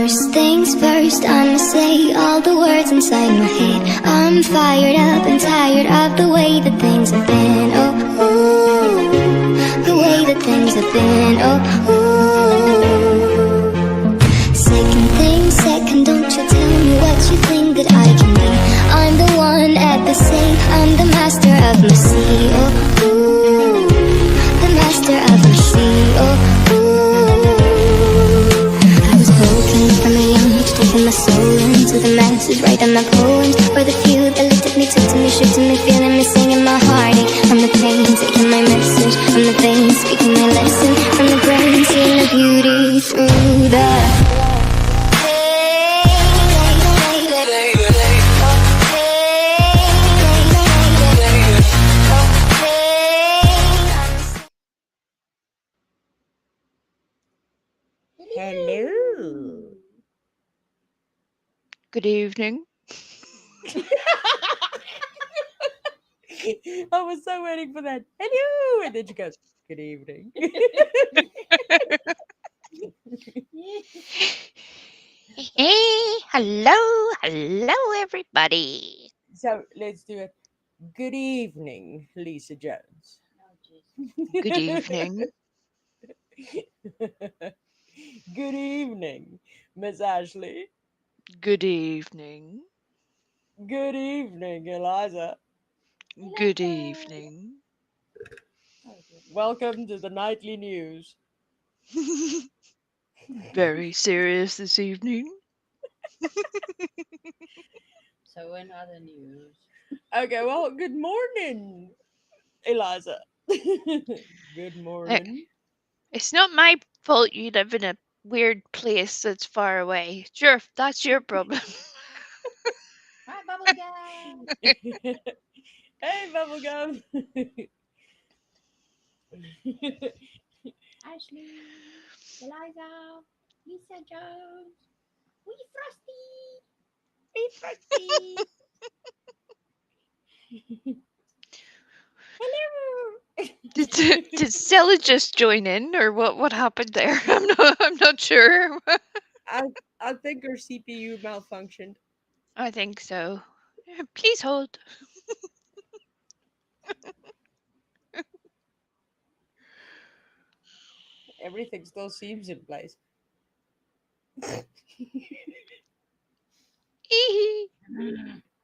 First things first, I'ma say all the words inside my head. I'm fired up and tired of the way that things have been. Oh, ooh, the way that things have been. Oh, ooh. Second thing second, don't you tell me what you think that I can be. I'm the one at the safe, I'm the master of my sea. Oh, ooh, the master of my sea. Oh, from a young age, taking my soul into the masses, writing my poems for the few that looked at me, took to me, shook to me, feeling me, singing my heartache. From the pain, taking my message, from the veins, speaking my lesson, from the brain, seeing the beauty through the Hello. Good evening. I was so waiting for that. Hello. And then she goes, good evening. Hey, hello, everybody. So let's do it. Good evening, Lisa Jones. Good evening. Good evening, Miss Ashley. Good evening. Good evening, Eliza. Good evening. Welcome to the nightly news. Very serious this evening. So in other news. Okay, well, good morning, Eliza. Good morning. It's not my fault you live in a weird place that's far away. Sure, that's your problem. Hi, Bubblegum. Hey, Bubblegum. Ashley, Eliza, Lisa Jones, Wee Frosty. Hello. Did Stella just join in, or what happened there? I'm not sure. I think her CPU malfunctioned. I think so. Please hold. Everything still seems in place.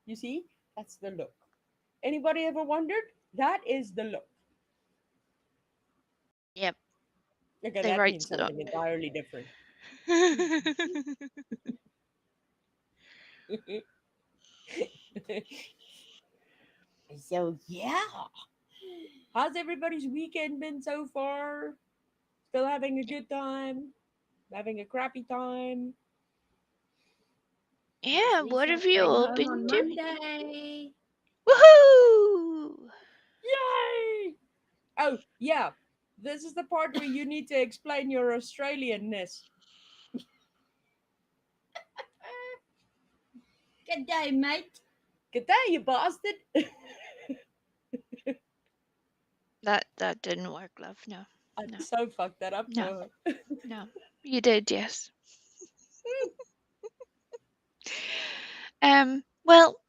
You see, that's the look. Anybody ever wondered? That is the look. Yep. Okay, They that write means it up. something entirely different. So yeah, how's everybody's weekend been so far? Still having a good time? Having a crappy time? Yeah, what have you Came all home been on doing? Monday. Woohoo! Yay! Oh yeah, this is the part where you need to explain your Australianness. Good day, mate. Good day, you bastard. That didn't work, love. No, I no, so fucked that up no, for her. no. You did, yes. Well,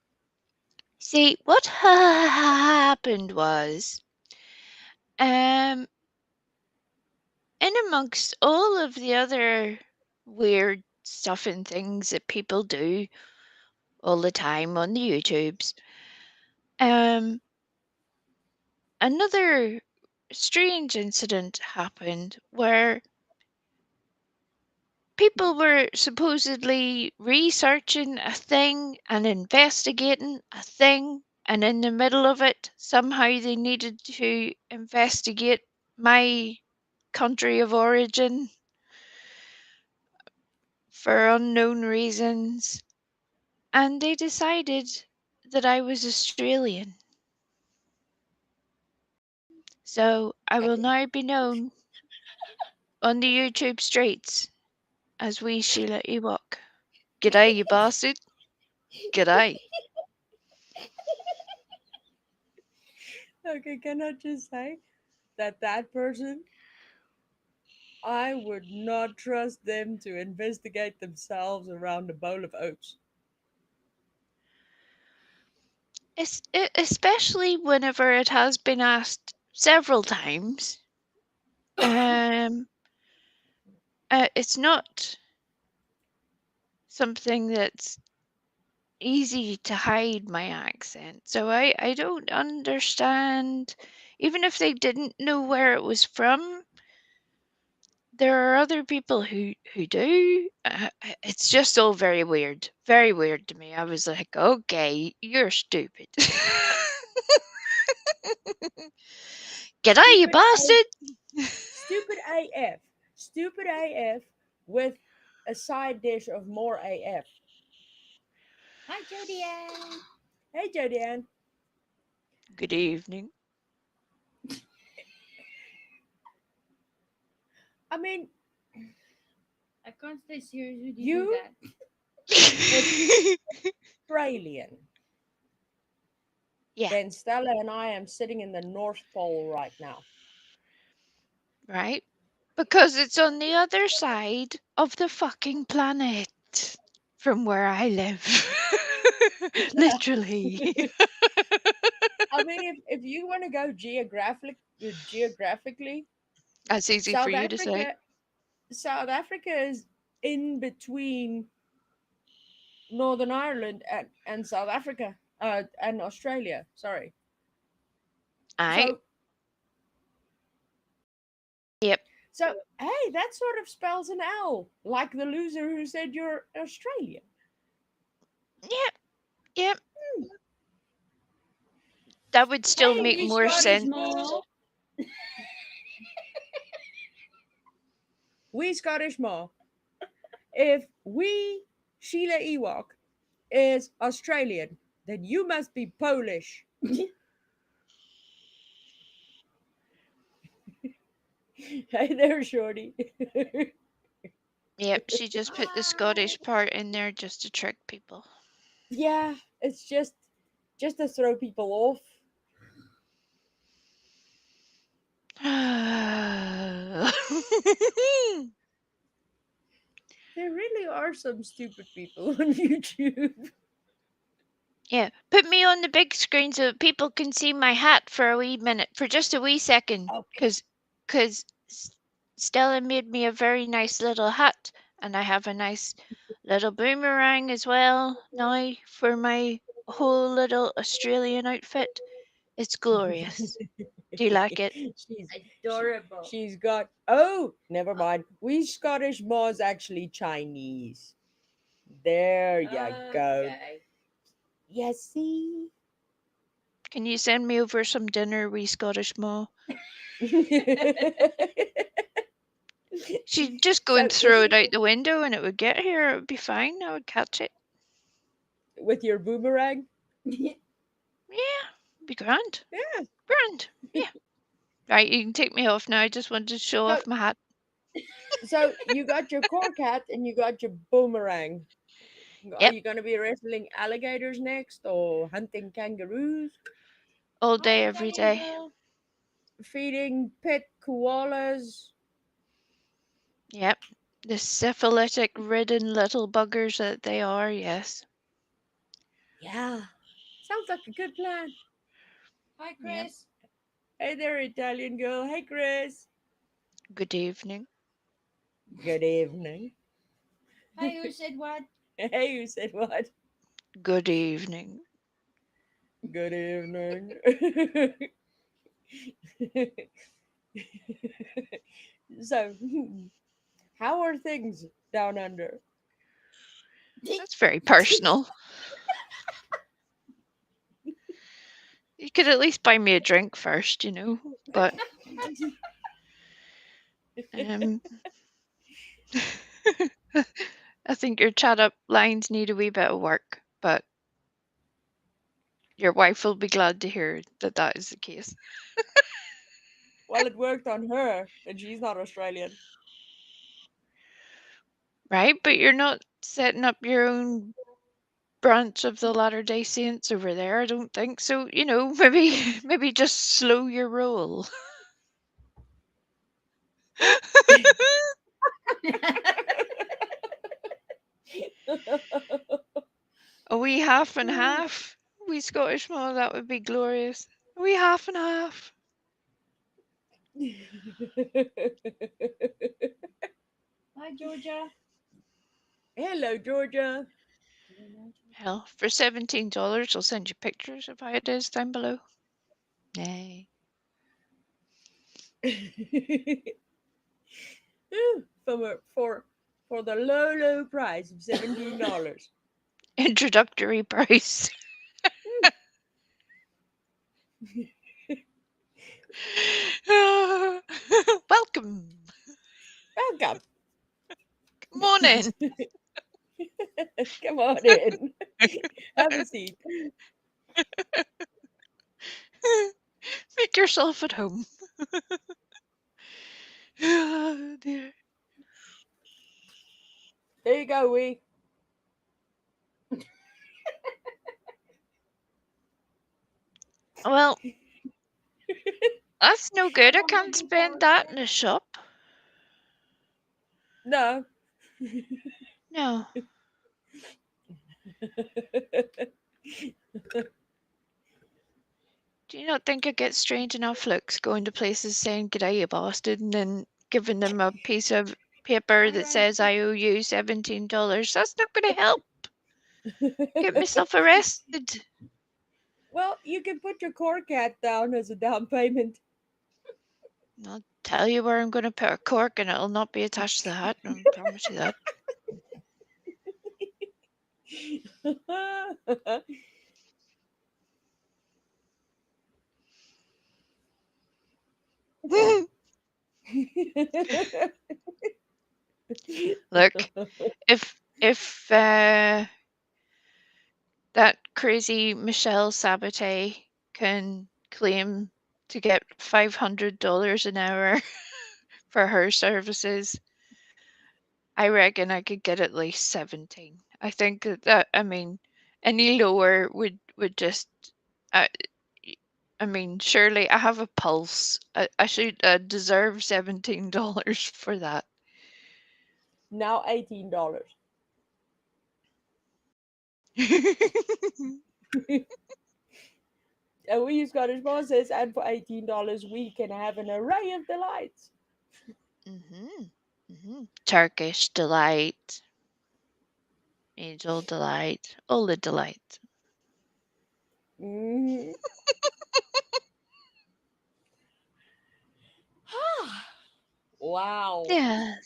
see, what happened was, in amongst all of the other weird stuff and things that people do all the time on the YouTubes, another strange incident happened where people were supposedly researching a thing and investigating a thing, and in the middle of it, somehow they needed to investigate my country of origin for unknown reasons, and they decided that I was Australian. So I will now be known on the YouTube streets as wee Sheila Ewok. G'day, you bastard. G'day. Okay, can I just say that that person I would not trust them to investigate themselves around a bowl of oats. Especially whenever it has been asked several times. It's not something that's easy to hide my accent. So I don't understand. Even if they didn't know where it was from, there are other people who do. It's just all very weird to me. I was like, okay, you're stupid. G'day, you Stupid bastard. Stupid AF. Stupid AF with a side dish of more AF. Hi, Jodie Ann. Hey, Jodianne. Good evening. I mean, I can't stay serious with You? do that. Australian. Yeah. Then Stella and I am sitting in the North Pole right now. Right? Because it's on the other side of the fucking planet from where I live. Literally. I mean, if you want to go geographically, That's easy for you to say. South Africa is in between Northern Ireland and South Africa and Australia. Sorry. Aye. So, Yep. so hey, that sort of spells an L, like the loser who said you're Australian. Yep. Yep. That would still Hey, make we more Scottish sense. more. We Scottish Ma. If we Sheila Ewok is Australian, then you must be Polish. Hey there, Shorty. Yep, she just put the Scottish part in there just to trick people. Yeah, it's just to throw people off. There really are some stupid people on YouTube. Yeah, put me on the big screen so people can see my hat for a wee minute, for just a wee second, Okay. because Stella made me a very nice little hat, and I have a nice little boomerang as well now for my whole little Australian outfit. It's glorious. Do you like it? She's Adorable. she's got oh, never mind. We Scottish Ma's actually Chinese. There you go. Okay. You see? Can you send me over some dinner, wee Scottish Ma? She'd just go So and throw it out the window and it would get here. It would be fine. I would catch it. with your boomerang? Yeah, be grand. Yeah. Grand. Yeah. Right, you can take me off now. I just wanted to show So- off my hat. So you got your cork hat and you got your boomerang. Are Yep. you going to be wrestling alligators next or hunting kangaroos? All day, Hi, every Diana. day. Feeding pet koalas? Yep. The syphilitic ridden little buggers that they are, yes. Yeah. Sounds like a good plan. Hi, Yep. Chris. Hey there, Italian girl. Hey, Chris. Good evening. Good evening. Hey, who said what? Hey, you said what? Good evening. Good evening. So, how are things down under? That's very personal. You could at least buy me a drink first, you know. But I think your chat up lines need a wee bit of work, but your wife will be glad to hear that that is the case. Well, it worked on her, and she's not Australian. Right? But you're not setting up your own branch of the Latter-day Saints over there, I don't think. So, you know, maybe just slow your roll. A wee half and half. Wee Scottish mall, that would be glorious. A wee half and half. Hi, Georgia. Hello, Georgia. Hell, for $17, I'll send you pictures of how it is down below. Nay. For the low price of $17. Introductory price. Welcome. Welcome. Come on in. Come on in. Have a seat. Make yourself at home. Oh, dear. There you go, Wee. Well, that's no good. I can't spend that in a shop. No. No. Do you not think I get strange enough looks going to places saying "G'day, you bastard," and then giving them a piece of paper that says I owe you $17? That's not going to help. Get myself arrested. Well, you can put your core cat down as a down payment. I'll tell you where I'm going to put a cork, and it'll not be attached to the hat. I promise you that. Look, if that crazy Michelle Sabaté can claim to get $500 an hour for her services, I reckon I could get at least 17. I think that I mean, any lower would just. Uh, I mean, surely I have a pulse. I should deserve $17 for that. Now $18. And we use Scottish bosses, and for $18 we can have an array of delights. Turkish delight, angel delight, all the delight. Mhm. Wow. Yes,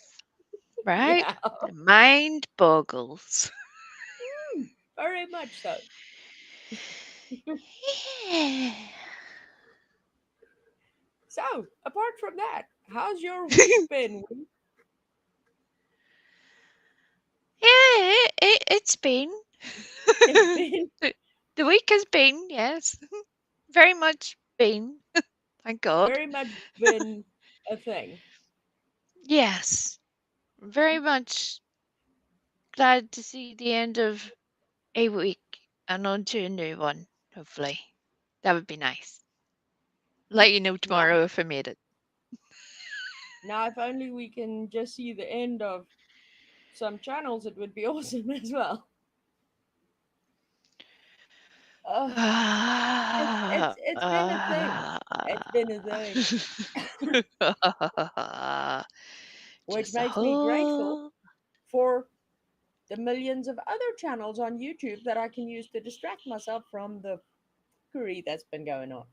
right? Yeah. The mind boggles. Very much so. Yeah. So, apart from that, how's your week been? Wee? It's been. It's been The week has been, yes. Very much been. Thank God. very much been a thing. Yes. Very much glad to see the end of a week and on to a new one, hopefully. That would be nice. Let you know tomorrow if I made it. Now, if only we can just see the end of some channels, it would be awesome as well. It's been a thing. It's been a thing, which Just a makes me grateful whole. for the millions of other channels on YouTube that I can use to distract myself from the curry that's been going on.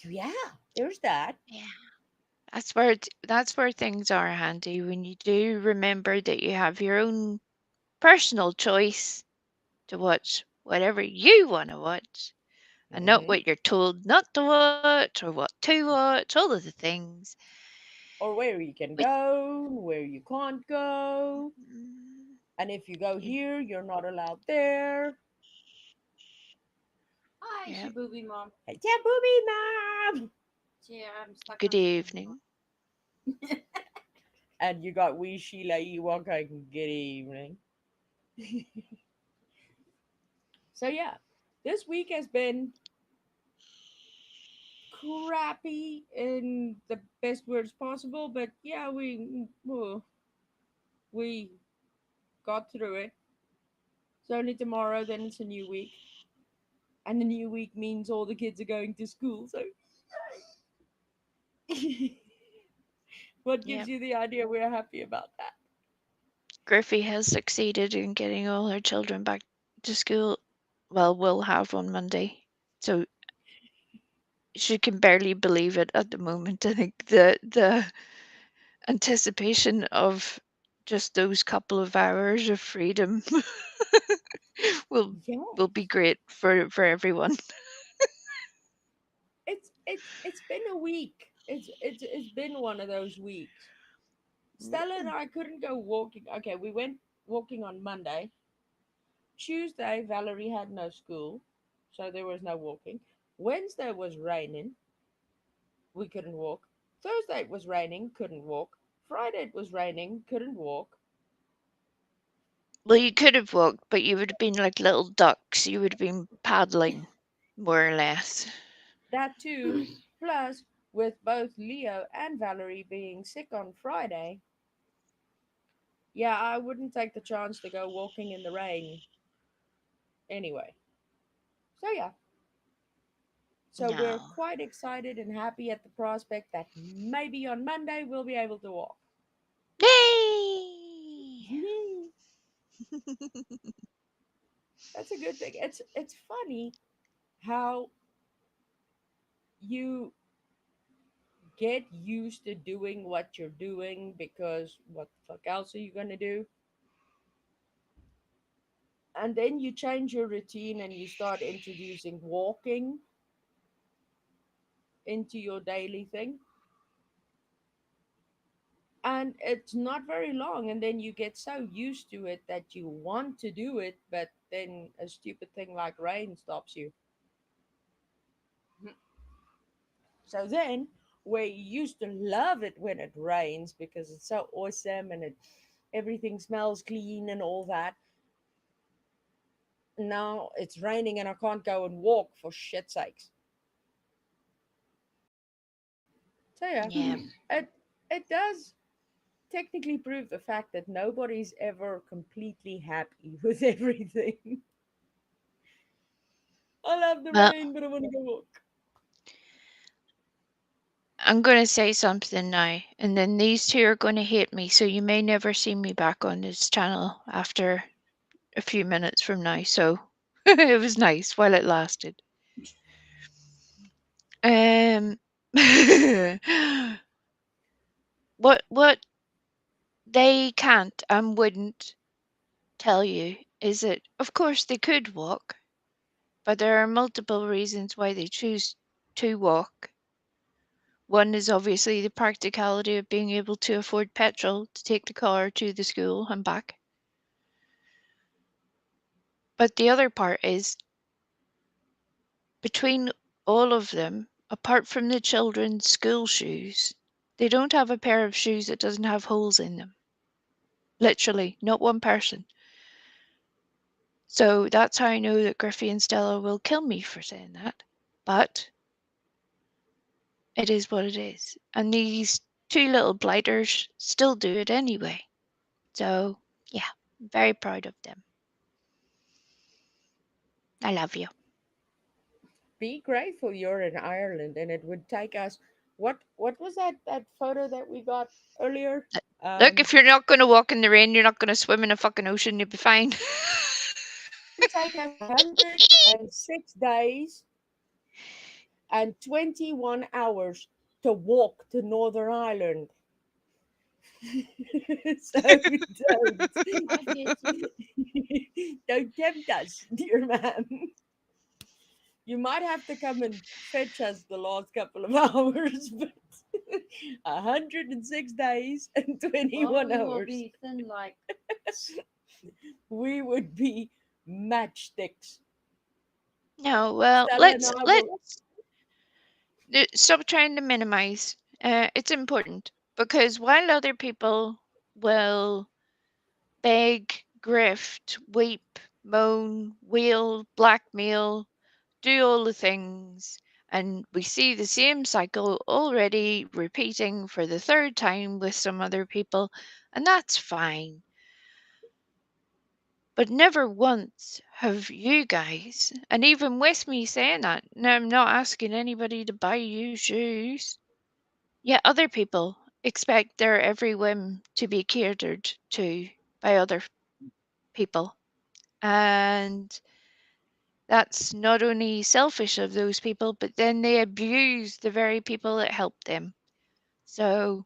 So yeah, there's that. Yeah. That's where things are handy when you do remember that you have your own personal choice to watch whatever you want to watch and not Hmm. what you're told not to watch or what to watch, all of the things. Or where you can Which, go, where you can't go, mm, and if you go you, here, you're not allowed there. Hi, yeah. Shabubi Mom. Hey, yeah, booby mom. Yeah, I'm stuck Good on Shabubi evening. Mom. And you got wee Sheila Ewok going, good evening. So yeah, this week has been crappy in the best words possible, but yeah, we got through it. It's only tomorrow, then it's a new week, and the new week means all the kids are going to school. So, what gives Yep. you the idea we're happy about that? Griffey has succeeded in getting all her children back to school. Well, will have on Monday. So she can barely believe it at the moment. I think the anticipation of just those couple of hours of freedom will Yeah, will be great for everyone. it's been a week. It's been one of those weeks. Stella and I couldn't go walking. Okay, we went walking on Monday. Tuesday, Valerie had no school, so there was no walking. Wednesday was raining. We couldn't walk. Thursday it was raining, couldn't walk. Friday it was raining, couldn't walk. Well, you could have walked, but you would have been like little ducks. You would have been paddling, more or less. That too, plus with both Leo and Valerie being sick on Friday, yeah, I wouldn't take the chance to go walking in the rain anyway. So yeah, so we're No. quite excited and happy at the prospect that maybe on Monday we'll be able to walk. Yay! That's a good thing. It's funny how you get used to doing what you're doing because what the fuck else are you gonna do? And then you change your routine and you start introducing walking into your daily thing. And it's not very long, and then you get so used to it that you want to do it, but then a stupid thing like rain stops you. So then, where you used to love it when it rains because it's so awesome and everything smells clean and all that, now it's raining and I can't go and walk for shit sakes. So yeah, Yeah. it does technically prove the fact that nobody's ever completely happy with everything. I love the Well, rain, but I want to go walk. I'm going to say something now, and then these two are going to hate me, so you may never see me back on this channel after a few minutes from now. So it was nice while it lasted. Um, what they can't and wouldn't tell you is that, of course, they could walk, but there are multiple reasons why they choose to walk. One is obviously the practicality of being able to afford petrol to take the car to the school and back. But the other part is between all of them, apart from the children's school shoes, they don't have a pair of shoes that doesn't have holes in them. Literally, not one person. So that's how I know that Griffey and Stella will kill me for saying that. But it is what it is. And these two little blighters still do it anyway. So, yeah, I'm very proud of them. I love you. Be grateful you're in Ireland, and it would take us. What was that photo that we got earlier? Look, Um, if you're not going to walk in the rain, you're not going to swim in a fucking ocean, you'll be fine. it would take us 106 days and 21 hours to walk to Northern Ireland. So don't don't tempt us, dear man. You might have to come and fetch us the last couple of hours, but 106 days and Well, 21 we will hours, be thin like we would be matchsticks. No, well, Stella and let's I will. let's stop trying to minimize. It's important because while other people will beg, grift, weep, moan, wail, blackmail, do all the things, And we see the same cycle already repeating for the third time with some other people, and that's fine. But never once have you guys, and even with me saying that, now I'm not asking anybody to buy you shoes, yet other people expect their every whim to be catered to by other people. And that's not only selfish of those people, but then they abuse the very people that help them. So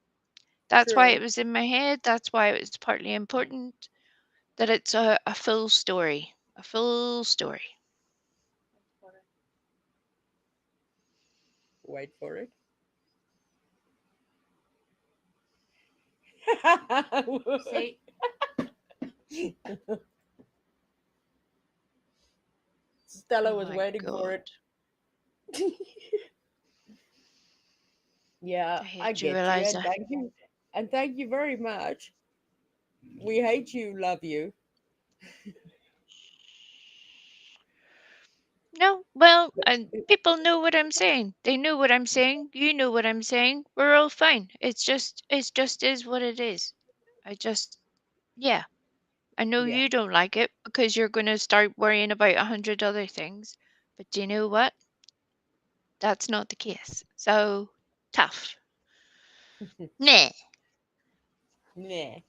that's why it True. was in my head. That's why it was partly important that it's a full story. A full story. Wait for it. See, Stella Oh was my waiting for God. it. Yeah, I I hate you, get you, and Eliza. thank you, and thank you very much. We hate you, love you. No, well, But and people know what I'm saying. They know what I'm saying. You know what I'm saying. We're all fine. It's just is what it is. Yeah. I know yeah, you don't like it because you're going to start worrying about 100 other things. But do you know what? That's not the case. So, tough. Nah. nah.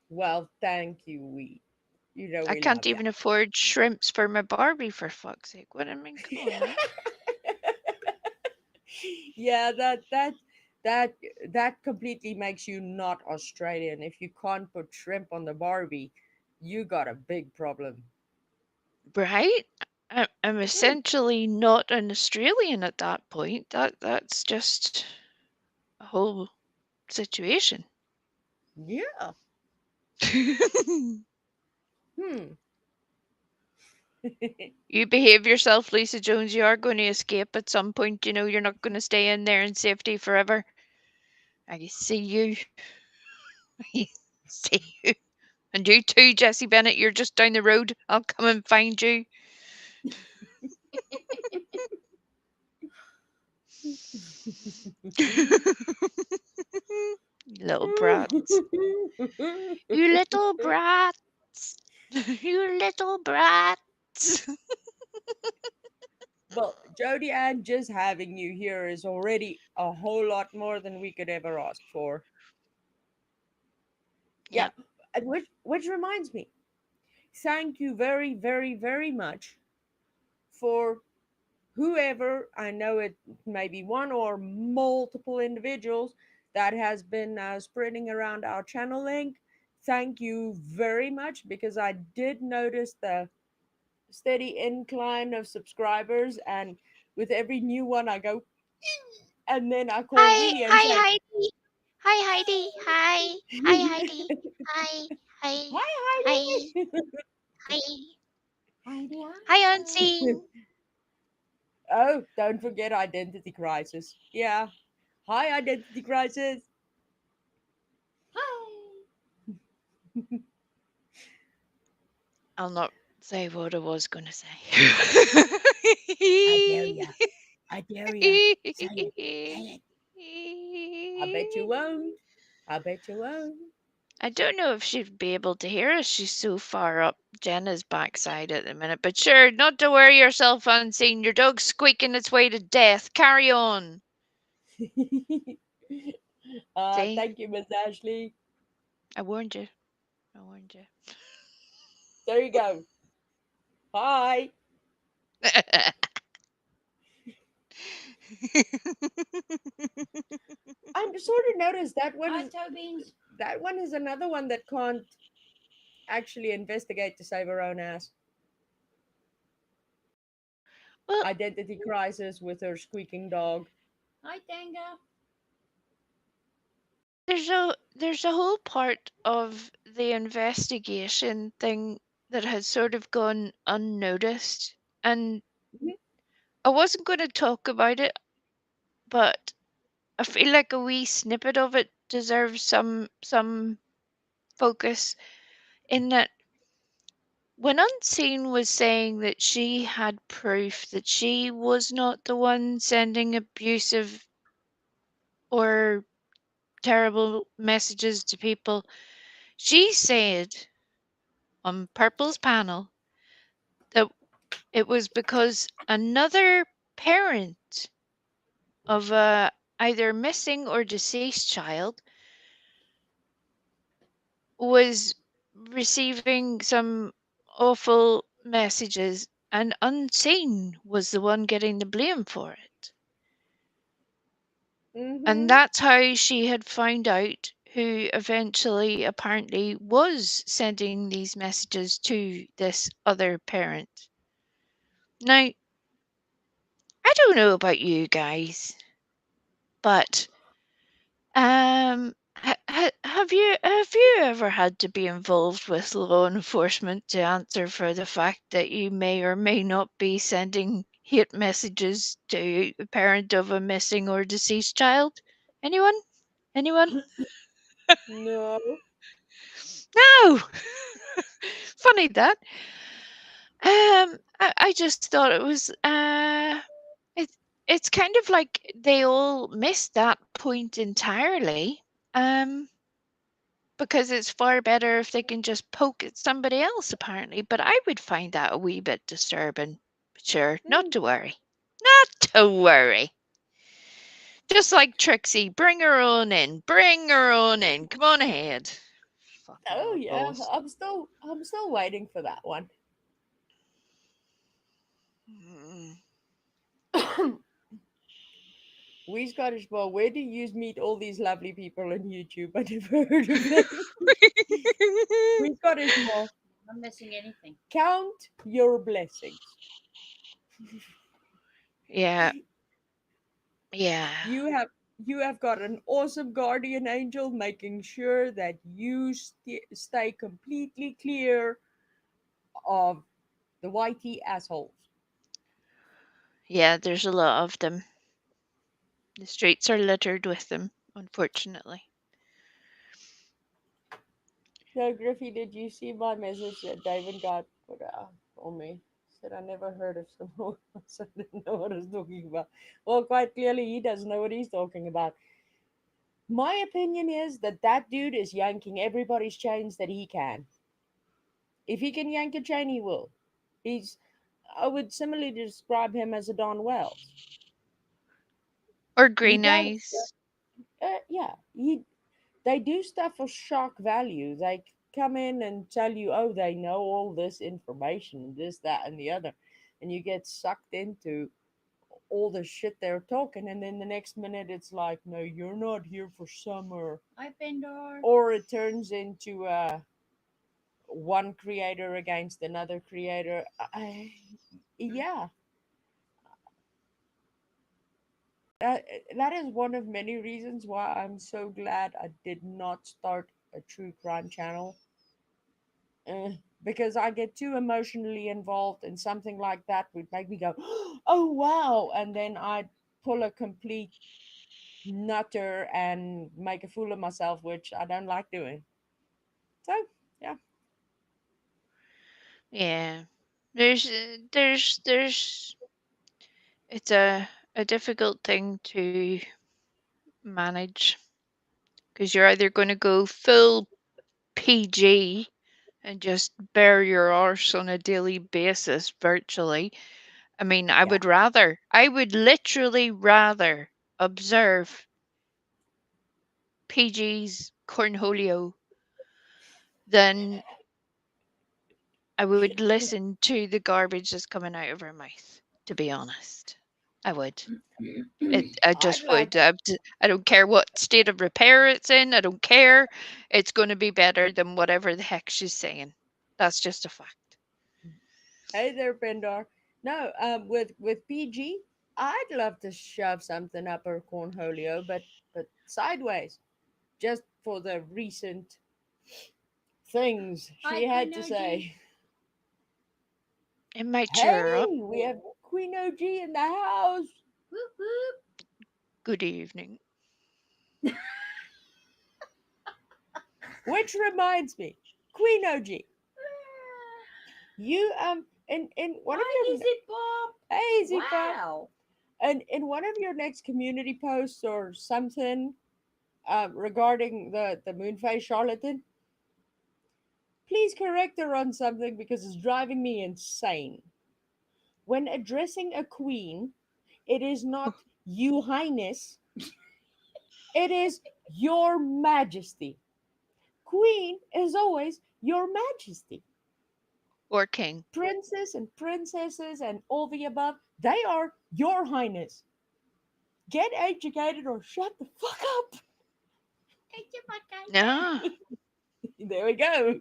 Well, thank you, you know I we love can't you. even afford shrimps for my Barbie, for fuck's sake. What I mean, come on now. Yeah, that that completely makes you not Australian. If you can't put shrimp on the Barbie, you got a big problem. Right? I'm Hmm. essentially not an Australian at that point. That's just a whole situation. Yeah. Hmm. You behave yourself, Lisa Jones. You are going to escape at some point. You know, you're not going to stay in there in safety forever. I see you. I see you. And you too, Jessie Bennett. You're just down the road. I'll come and find you. Little brats. You little brats. You little brats. Well, Jody Ann, just having you here is already a whole lot more than we could ever ask for. Yeah, Yep. and which reminds me, thank you very, very, very much for whoever, I know it may be one or multiple individuals that has been spreading around our channel link. Thank you very much, because I did notice the steady incline of subscribers, and with every new one I go and then I call Hi, Willie and hi, say, Heidi. Hi, Heidi. Hi, hi, Heidi. Hi, hi, "Hi, hi, Heidi." hi, Heidi hi, Hansen. Unseen. Oh, don't forget Identity Crisis. Yeah. Hi, Identity Crisis. Hi. I'll not say what I was going to say. I dare ya. I dare ya. Say it. Say it. I bet you won't. I bet you won't. I don't know if she'd be able to hear us. She's so far up Jenna's backside at the minute. But sure, not to worry yourself, Unseen. Your dog's squeaking its way to death. Carry on. See? Thank you, Miss Ashley. I warned you. I warned you. There you go. Hi. I'm sort of noticed Hi, Tobins. that one is another one that can't actually investigate to save her own ass. Well, Identity Crisis with her squeaking dog. Hi, Tanga. there's a whole part of the investigation thing that has sort of gone unnoticed, and Mhm. I wasn't going to talk about it, but I feel like a wee snippet of it deserves some focus. In that, when Unseen was saying that she had proof that she was not the one sending abusive or terrible messages to people, she said on Purple's panel that it was because another parent of a either missing or deceased child was receiving some awful messages, and Unseen was the one getting the blame for it. Mm-hmm. And that's how she had found out who eventually apparently was sending these messages to this other parent. Now, I don't know about you guys, but have you ever had to be involved with law enforcement to answer for the fact that you may or may not be sending hate messages to a parent of a missing or deceased child? Anyone? Anyone? No. No. Funny that. I just thought it was it's kind of like they all missed that point entirely. Because it's far better if they can just poke at somebody else, apparently. But I would find that a wee bit disturbing. But sure, not to worry. Not to worry. Just like Trixie, bring her on in. Bring her on in. Come on ahead. Fucking Oh yeah, oddballs. I'm still waiting for that one. Mm. We Scottish Ball, where do you meet all these lovely people on YouTube? I never heard of them. We Scottish Ball, I'm not missing anything. count your blessings. Yeah. Yeah. You have got an awesome guardian angel making sure that you stay completely clear of the whitey assholes. Yeah, there's a lot of them. The streets are littered with them, unfortunately. So, Griffey, did you see my message that David got put out on me? Said I never heard of someone else. I didn't know what I was talking about. Well, quite clearly, he doesn't know what he's talking about. My opinion is that that dude is yanking everybody's chains that he can. If he can yank a chain, he will. He's. I would similarly describe him as a Don Wells. Or He green does. eyes. Yeah. They do stuff for shock value. They come in and tell you, oh, they know all this information, this, that, and the other. And you get sucked into all the shit they're talking. And then the next minute it's like, no, you're not here for summer. Hi, Pendor. Or it turns into one creator against another creator. Yeah. That is one of many reasons why I'm so glad I did not start a true crime channel. Because I get too emotionally involved, and something like that would make me go, oh wow, and then I'd pull a complete nutter and make a fool of myself, which I don't like doing. So, yeah. Yeah. There's it's a difficult thing to manage because you're either going to go full PG and just bare your arse on a daily basis virtually. I mean, Yeah. I would literally rather observe PG's cornholio than I would listen to the garbage that's coming out of her mouth, to be honest. I would. I I'd just rather would. I don't care what state of repair it's in. I don't care. It's going to be better than whatever the heck she's saying. That's just a fact. Hey there, Pendar. No, with PG, I'd love to shove something up her cornholio, but sideways, just for the recent things Hi, she had Queen to OG. say. It might cheer her Hey, up. we have Queen OG in the house. Whoop, whoop. Good evening. Which reminds me, Queen OG. You in one of Hi, your is it Bob? hey Zipa, Wow. and in one of your next community posts or something regarding the moonface charlatan, please correct her on something because it's driving me insane. When addressing a queen, it is not you highness, it is your majesty. Queen is always your majesty. Or king. Princess and princesses and all the above, they are your highness. Get educated or shut the fuck up. No. There we go.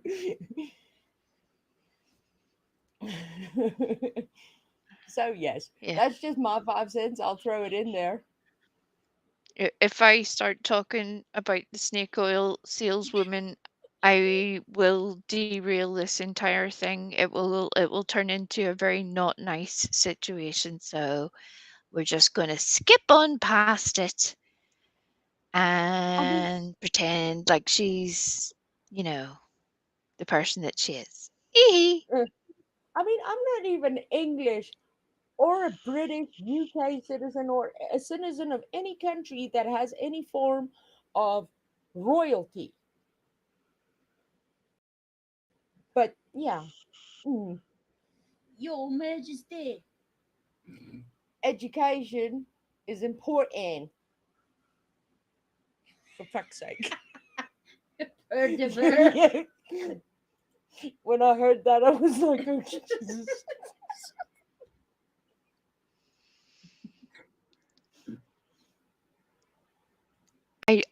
So yes, Yeah. that's just my 5 cents. I'll throw it in there. If I start talking about the snake oil saleswoman, I will derail this entire thing. It will turn into a very not nice situation. So we're just going to skip on past it I mean, and pretend like she's, the person that she is. Hee I'm not even English or a British, UK citizen, or a citizen of any country that has any form of royalty. But yeah, mm, Your Majesty. education is important. For fuck's sake. Heard the bird. Yeah. When I heard that, I was like, oh, Jesus.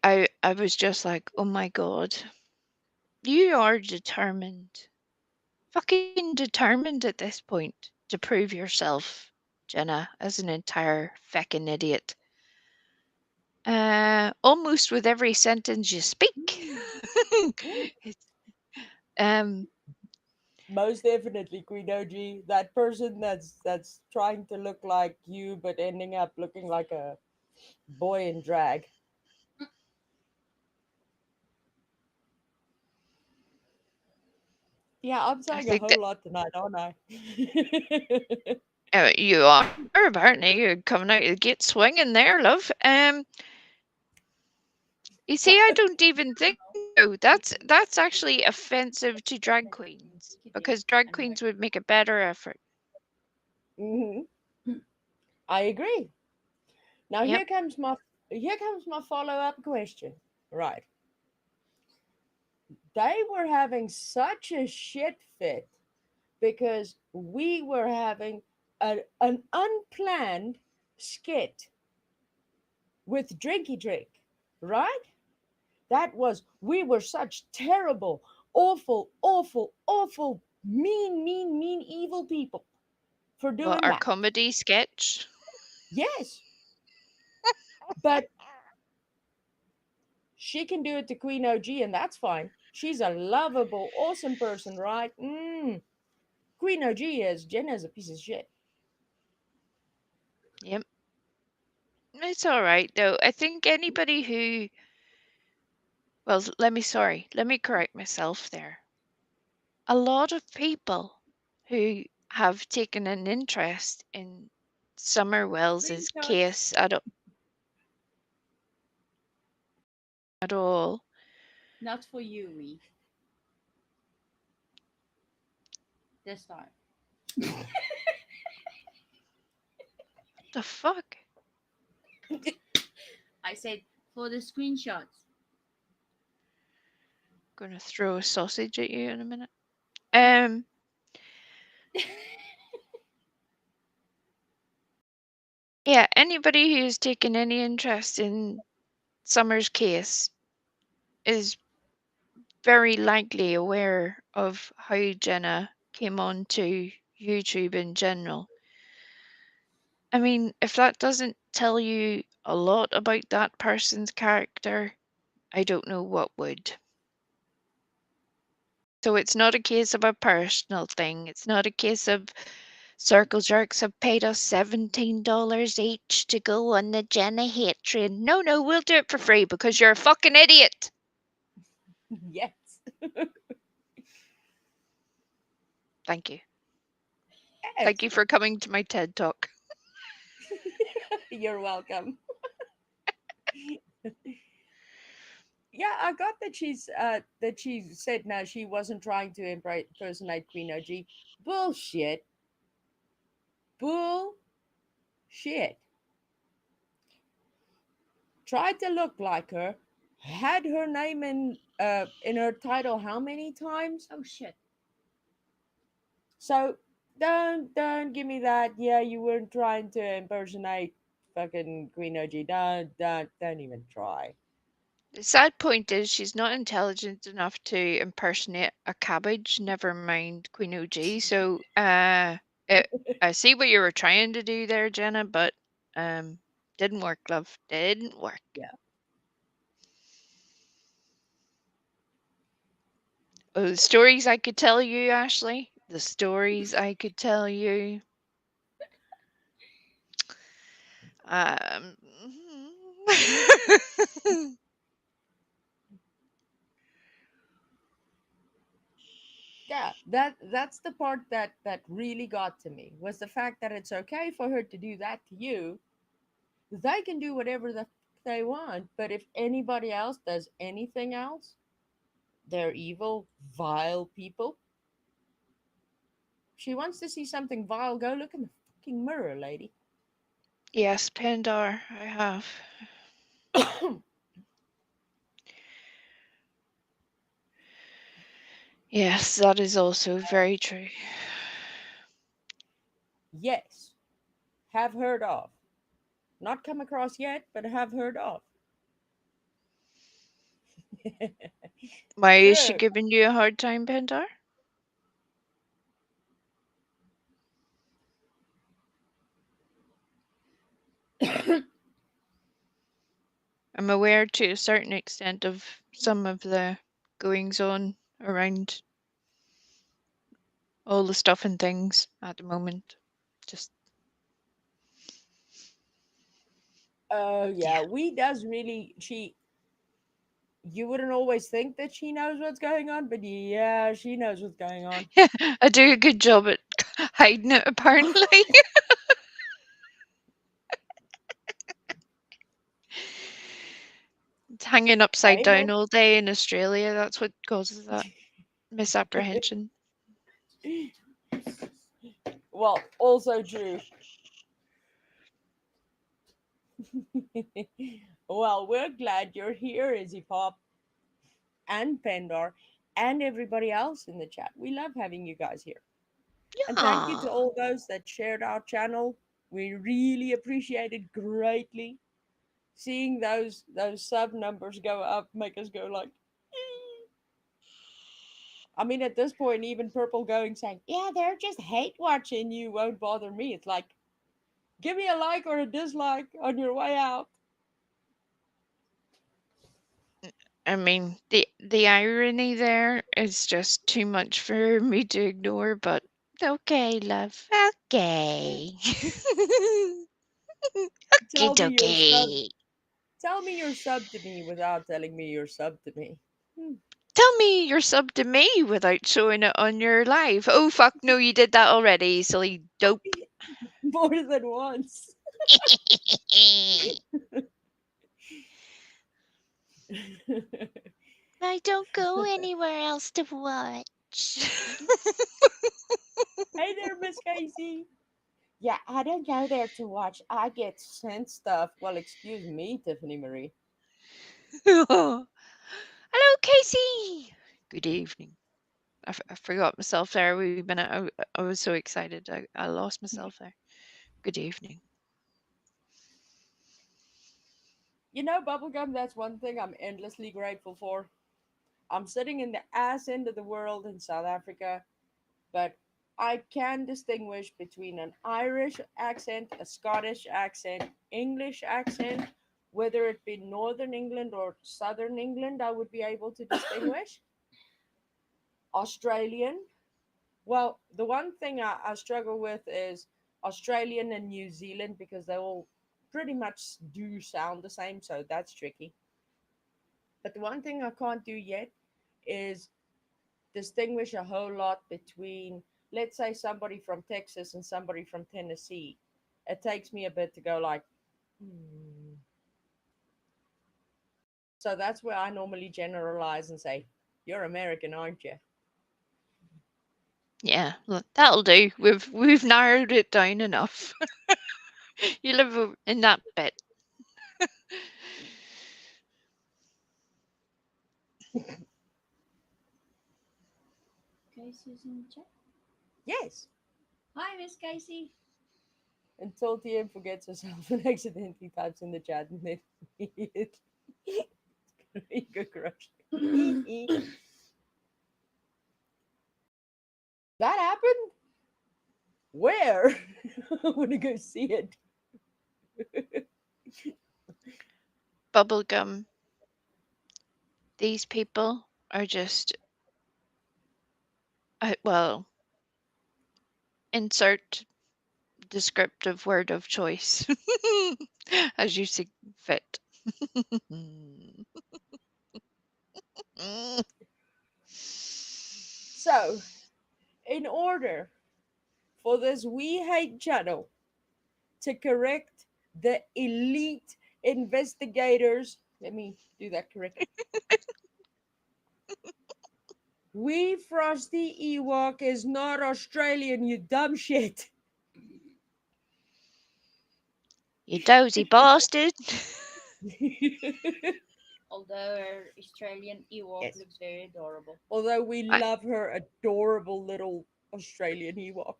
I was just like, oh my god, you are determined, fucking determined at this point to prove yourself, Jenna, as an entire feckin' idiot. Almost with every sentence you speak. It's, um, Most definitely, Queen OG. That person that's trying to look like you, but ending up looking like a boy in drag. Yeah, I'm I saying a think whole that lot tonight, aren't I? you are apparently you're coming out of the gate swinging there, love. You see, I don't even think so. That's actually offensive to drag queens because drag queens would make a better effort. Hmm. I agree. Now Yep. here comes my follow up question. Right, they were having such a shit fit because we were having an unplanned skit with Drinky Drink, right? That was, we were such terrible, awful, awful, awful, mean, evil people for Well, doing our that. comedy sketch. Yes, but she can do it to Queen OG, and that's fine. She's a lovable, awesome person, right? Queen OG is, Jenna's a piece of shit. Yep. It's all right though. I think anybody who, well, let me correct myself there. A lot of people who have taken an interest in Summer Wells's Screenshots. case at all. Not for you, me. This time. The fuck? I said for the screenshots. Gonna throw a sausage at you in a minute. Um, yeah, anybody who's taken any interest in Summer's case is very likely aware of how Jenna came on to YouTube in general. I mean, if that doesn't tell you a lot about that person's character, I don't know what would. So it's not a case of a personal thing. It's not a case of Circle Jerks have paid us $17 each to go on the Jenna hate train. No, we'll do it for free because you're a fucking idiot. Yes. Thank you. Yes, Thank you for coming to my TED Talk. you're welcome. Yeah, I got that she said no, she wasn't trying to impersonate Queen OG. Bullshit. Bullshit. Tried to look like her, had her name in her title how many times? Oh shit. So don't give me that. Yeah, you weren't trying to impersonate fucking Queen OG. Don't even try. The sad point is she's not intelligent enough to impersonate a cabbage, never mind Queen OG. So it, I see what you were trying to do there, Jenna, but didn't work, love. Didn't work. Yeah. Oh, the stories I could tell you, Ashley. The stories I could tell you. Um, Yeah, that's the part that really got to me was the fact that it's okay for her to do that to you. They can do whatever they want, but if anybody else does anything else, they're evil, vile people. She wants to see something vile. Go look in the fucking mirror, lady. yes, Pandar, I have. Yes, that is also very true. Yes, have heard of. Not come across yet, but have heard of. Why is she True. giving you a hard time, Pandar? I'm aware to a certain extent of some of the goings on around all the stuff and things at the moment. Just Oh yeah. yeah, we does really. You wouldn't always think that she knows what's going on, but yeah, she knows what's going on. I do a good job at hiding it apparently. It's hanging upside Hey, down no. all day in Australia. That's what causes that misapprehension. Well, also true. Well, we're glad you're here, Izzy Pop and Pendor and everybody else in the chat. We love having you guys here. And thank you to Yeah. all those that shared our channel. We really appreciate it greatly. Seeing those sub numbers go up make us go like I mean at this point even Purple going saying, yeah, they're just hate watching you won't bother me. It's like give me a like or a dislike on your way out. I mean, the irony there is just too much for me to ignore, but okay, love. Okay. Tell It's me you're sub okay. Tell me you're sub to me without telling me you're sub to me. Hmm. Tell me you're sub to me without showing it on your live. Oh fuck no, you did that already, you silly dope. More than once. I don't go anywhere else to watch. Hey there, Miss Casey. Yeah, I don't go there to watch. I get sent stuff. Well, excuse me, Tiffany Marie. Hello, Casey. Good evening. I forgot myself there a wee minute. I was so excited. I lost myself there. Good evening. You know, bubblegum, that's one thing I'm endlessly grateful for. I'm sitting in the ass end of the world in South Africa, but I can distinguish between an Irish accent, a Scottish accent, English accent, whether it be Northern England or Southern England, I would be able to distinguish. Australian. Well, the one thing I struggle with is Australian and New Zealand because they all pretty much do sound the same, so that's tricky. But the one thing I can't do yet is distinguish a whole lot between let's say somebody from Texas and somebody from Tennessee, it takes me a bit to go like, hmm. So that's where I normally generalize and say, "You're American, aren't you?" Yeah, that'll do. We've narrowed it down enough. You live in that bit. Casey's in the chat. Yes. Hi, Miss Casey. Until TM forgets herself and accidentally types in the chat and then it ego crush. That happened? Where? I want to go see it. Bubblegum. These people are just, well, insert descriptive word of choice as you see fit. So, in order for this We Hate channel to correct the elite investigators, let me do that correctly. We Frosty Ewok is not Australian, you dumb shit. You dozy bastard. Although her Australian Ewok Yes. looks very adorable. Although we I- love her adorable little Australian Ewok.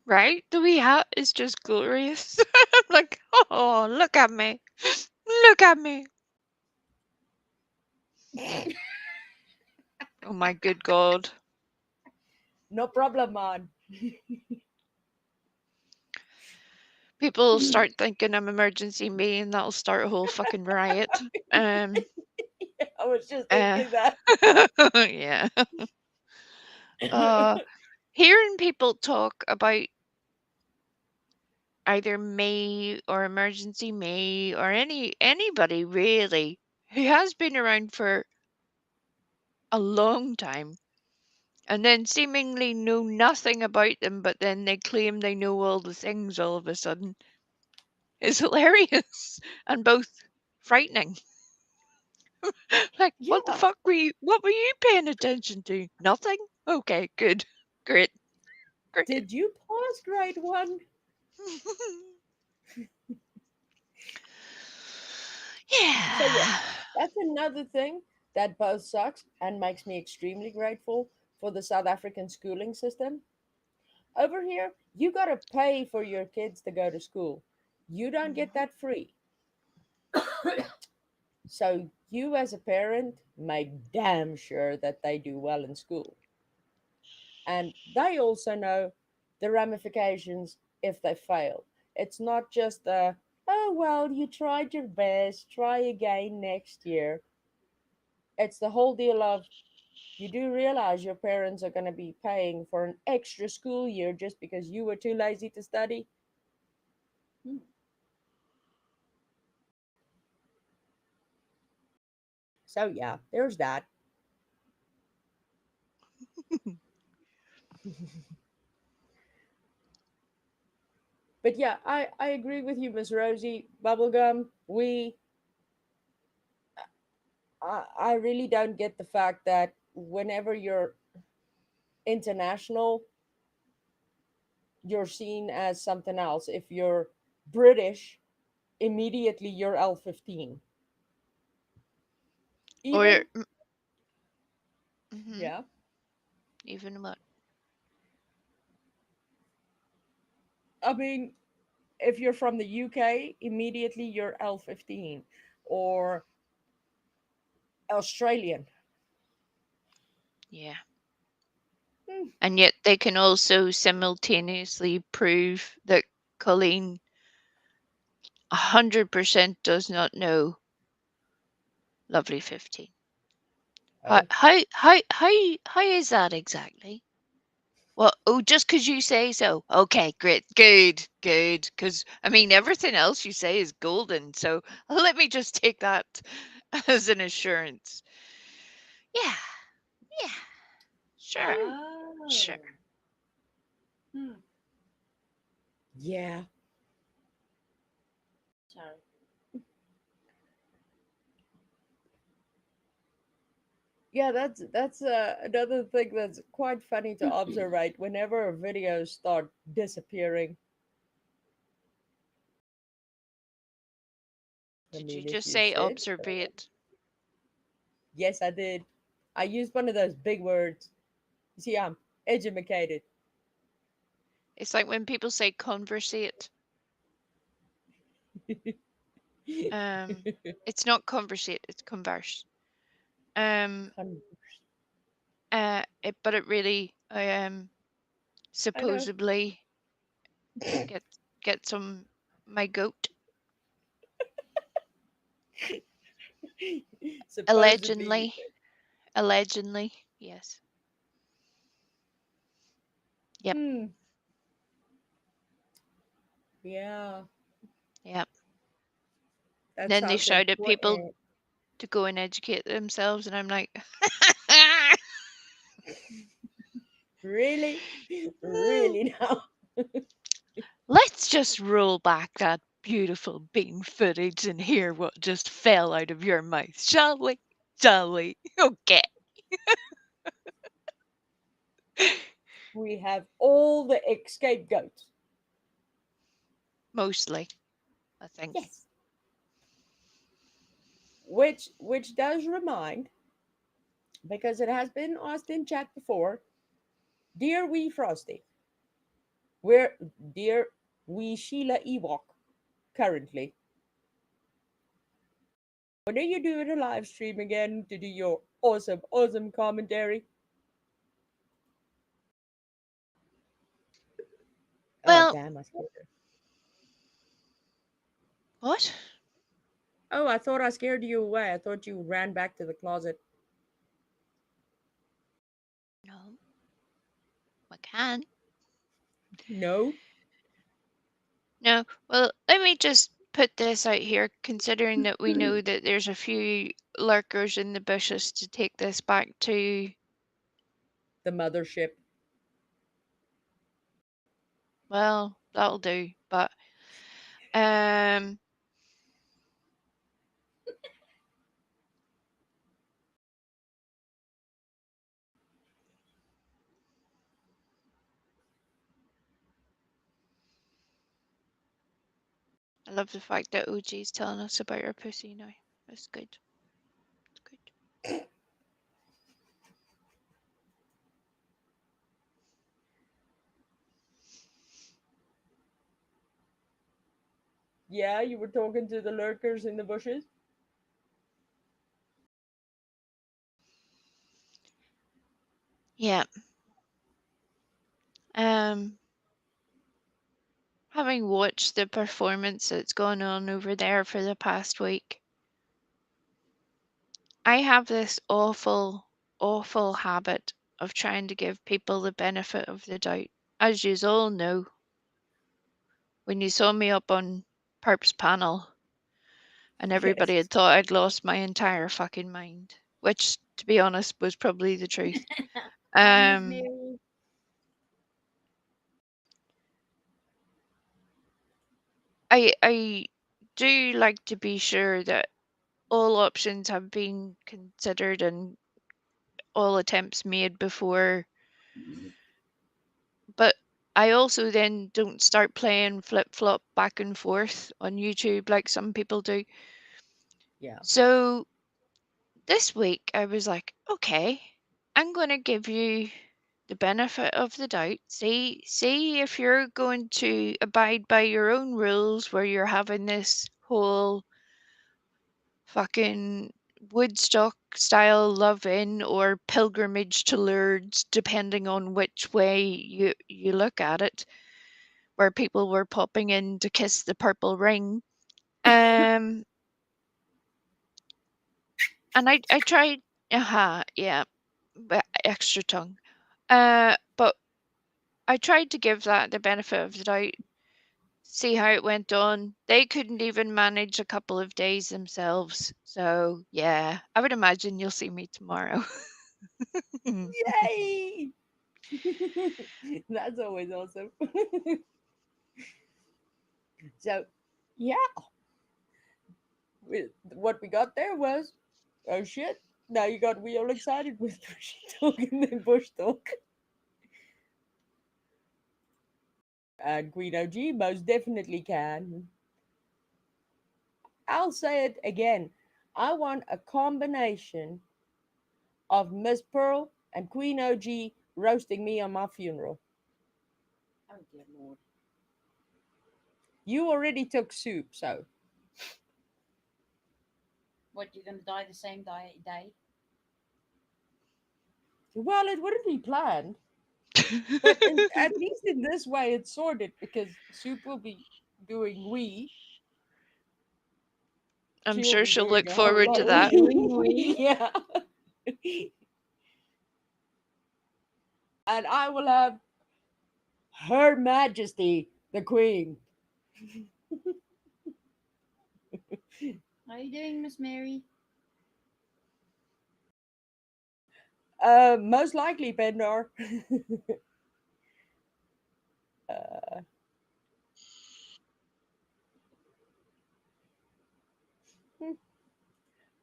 Right? The wee hat is just glorious. Like, oh, look at me. Look at me. Oh my good God. No problem, man. People will start thinking I'm emergency me and that'll start a whole fucking riot. I was just Uh, thinking that. yeah. Hearing people talk about either me or emergency me or anybody really who has been around for a long time and then seemingly know nothing about them, but then they claim they know all the things all of a sudden is hilarious and both frightening. Like, what the Yeah. fuck what were you paying attention to? Nothing? Okay, good. Great. Great. Did you pass grade 1? Yeah. So yeah, that's another thing that both sucks and makes me extremely grateful for the South African schooling system. Over here, you gotta pay for your kids to go to school. You don't get that free. So you as a parent make damn sure that they do well in school. And they also know the ramifications if they fail. It's not just a, oh, well, you tried your best, try again next year. It's the whole deal of you do realize your parents are going to be paying for an extra school year just because you were too lazy to study. So, yeah, there's that. But yeah, I agree with you, Miss Rosie. Bubblegum, I really don't get the fact that whenever you're international, you're seen as something else. If you're British, immediately you're L15. Or Even, mhm, yeah, even what? I mean, if you're from the UK, immediately you're L15 or Australian. Yeah. Hmm. And yet they can also simultaneously prove that Colleen 100% does not know Lovely 15. How Oh, how how how is that exactly? Well, oh, just because you say so. Okay, great, good. Because I mean, everything else you say is golden. So let me just take that as an assurance. Yeah, yeah, sure, Oh. sure. Hmm. Yeah. Sorry. Yeah, that's another thing that's quite funny to observe. Whenever videos start disappearing, I Did you mean, if just you say said, observate? yes, I did. I used one of those big words. You see, I'm educated. It's like when people say conversate. Um, it's not conversate, it's converse. Con- But it really, I know. supposedly get get some my goat. Supposedly, Allegedly, allegedly, yes. Yep, hmm, yeah, yep. that Then they sounds shout at people important. to go and educate themselves, and I'm like, Really, really now. let's just roll back that beautiful bean footage and hear what just fell out of your mouth, shall we? Shall we? Okay. We have all the scapegoats. Mostly, I think. Yes. Which does remind, because it has been asked in chat before, dear wee Frosty, where dear wee Sheila Ewok currently. When are you doing a live stream again to do your awesome commentary? Oh Well, damn, I scared her. what? Oh, I thought I scared you away. I thought you ran back to the closet. No, I can. No. No, well, let me just put this out here, considering that we know that there's a few lurkers in the bushes to take this back to, The mothership. well, that'll do. But um I love the fact that OG's telling us about her pussy now. That's good. It's good. Yeah, you were talking to the lurkers in the bushes? Yeah. Um Having watched the performance that's gone on over there for the past week, I have this awful habit of trying to give people the benefit of the doubt. As you all know, when you saw me up on Perp's panel and everybody Yes. had thought I'd lost my entire fucking mind, which, to be honest, was probably the truth. Hi, Miss Um, Mary. I do like to be sure that all options have been considered and all attempts made before, but I also then don't start playing flip-flop back and forth on YouTube like some people do. Yeah. So this week I was like, okay, I'm going to give you the benefit of the doubt. See if you're going to abide by your own rules where you're having this whole fucking Woodstock style love-in or pilgrimage to Lourdes, depending on which way you look at it, where people were popping in to kiss the purple ring. And I tried, yeah, but extra tongue. But I tried to give that the benefit of the doubt, see how it went on. They couldn't even manage a couple of days themselves. So yeah, I would imagine you'll see me tomorrow. Yay! That's always awesome. So, yeah, what we got there was, oh shit, now you got me all excited with bushy talk and then bush talk. And Queen OG most definitely can. I'll say it again. I want a combination of Miss Pearl and Queen OG roasting me on my funeral. Oh dear lord. You already took soup, so What, you're gonna die the same day? well, it wouldn't be planned. But at least in this way, it's sorted because soup will be doing wee. I'm She'll sure be she'll doing look a whole forward lot to of that. wee. Yeah. And I will have Her Majesty the Queen. How are you doing, Miss Mary? Most likely, Pendar.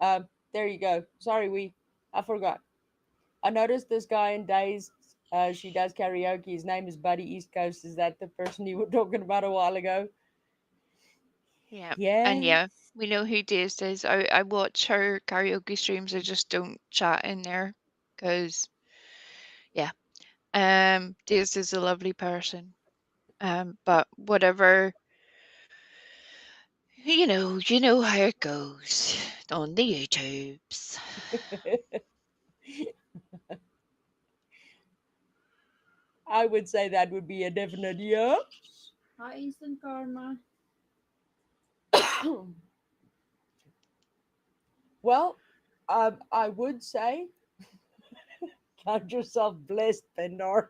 uh, there you go. Sorry, I forgot. I noticed this guy in Days. She does karaoke. His name is Buddy East Coast. Is that the person you were talking about a while ago? Yeah. And Yeah. yeah, we know who Daisy is. I watch her karaoke streams. I just don't chat in there because, yeah. Daisy is a lovely person. But whatever, you know how it goes on the YouTubes. I would say that would be a definite yeah. Hi, Instant Karma. Well, I would say count yourself blessed, Pendar.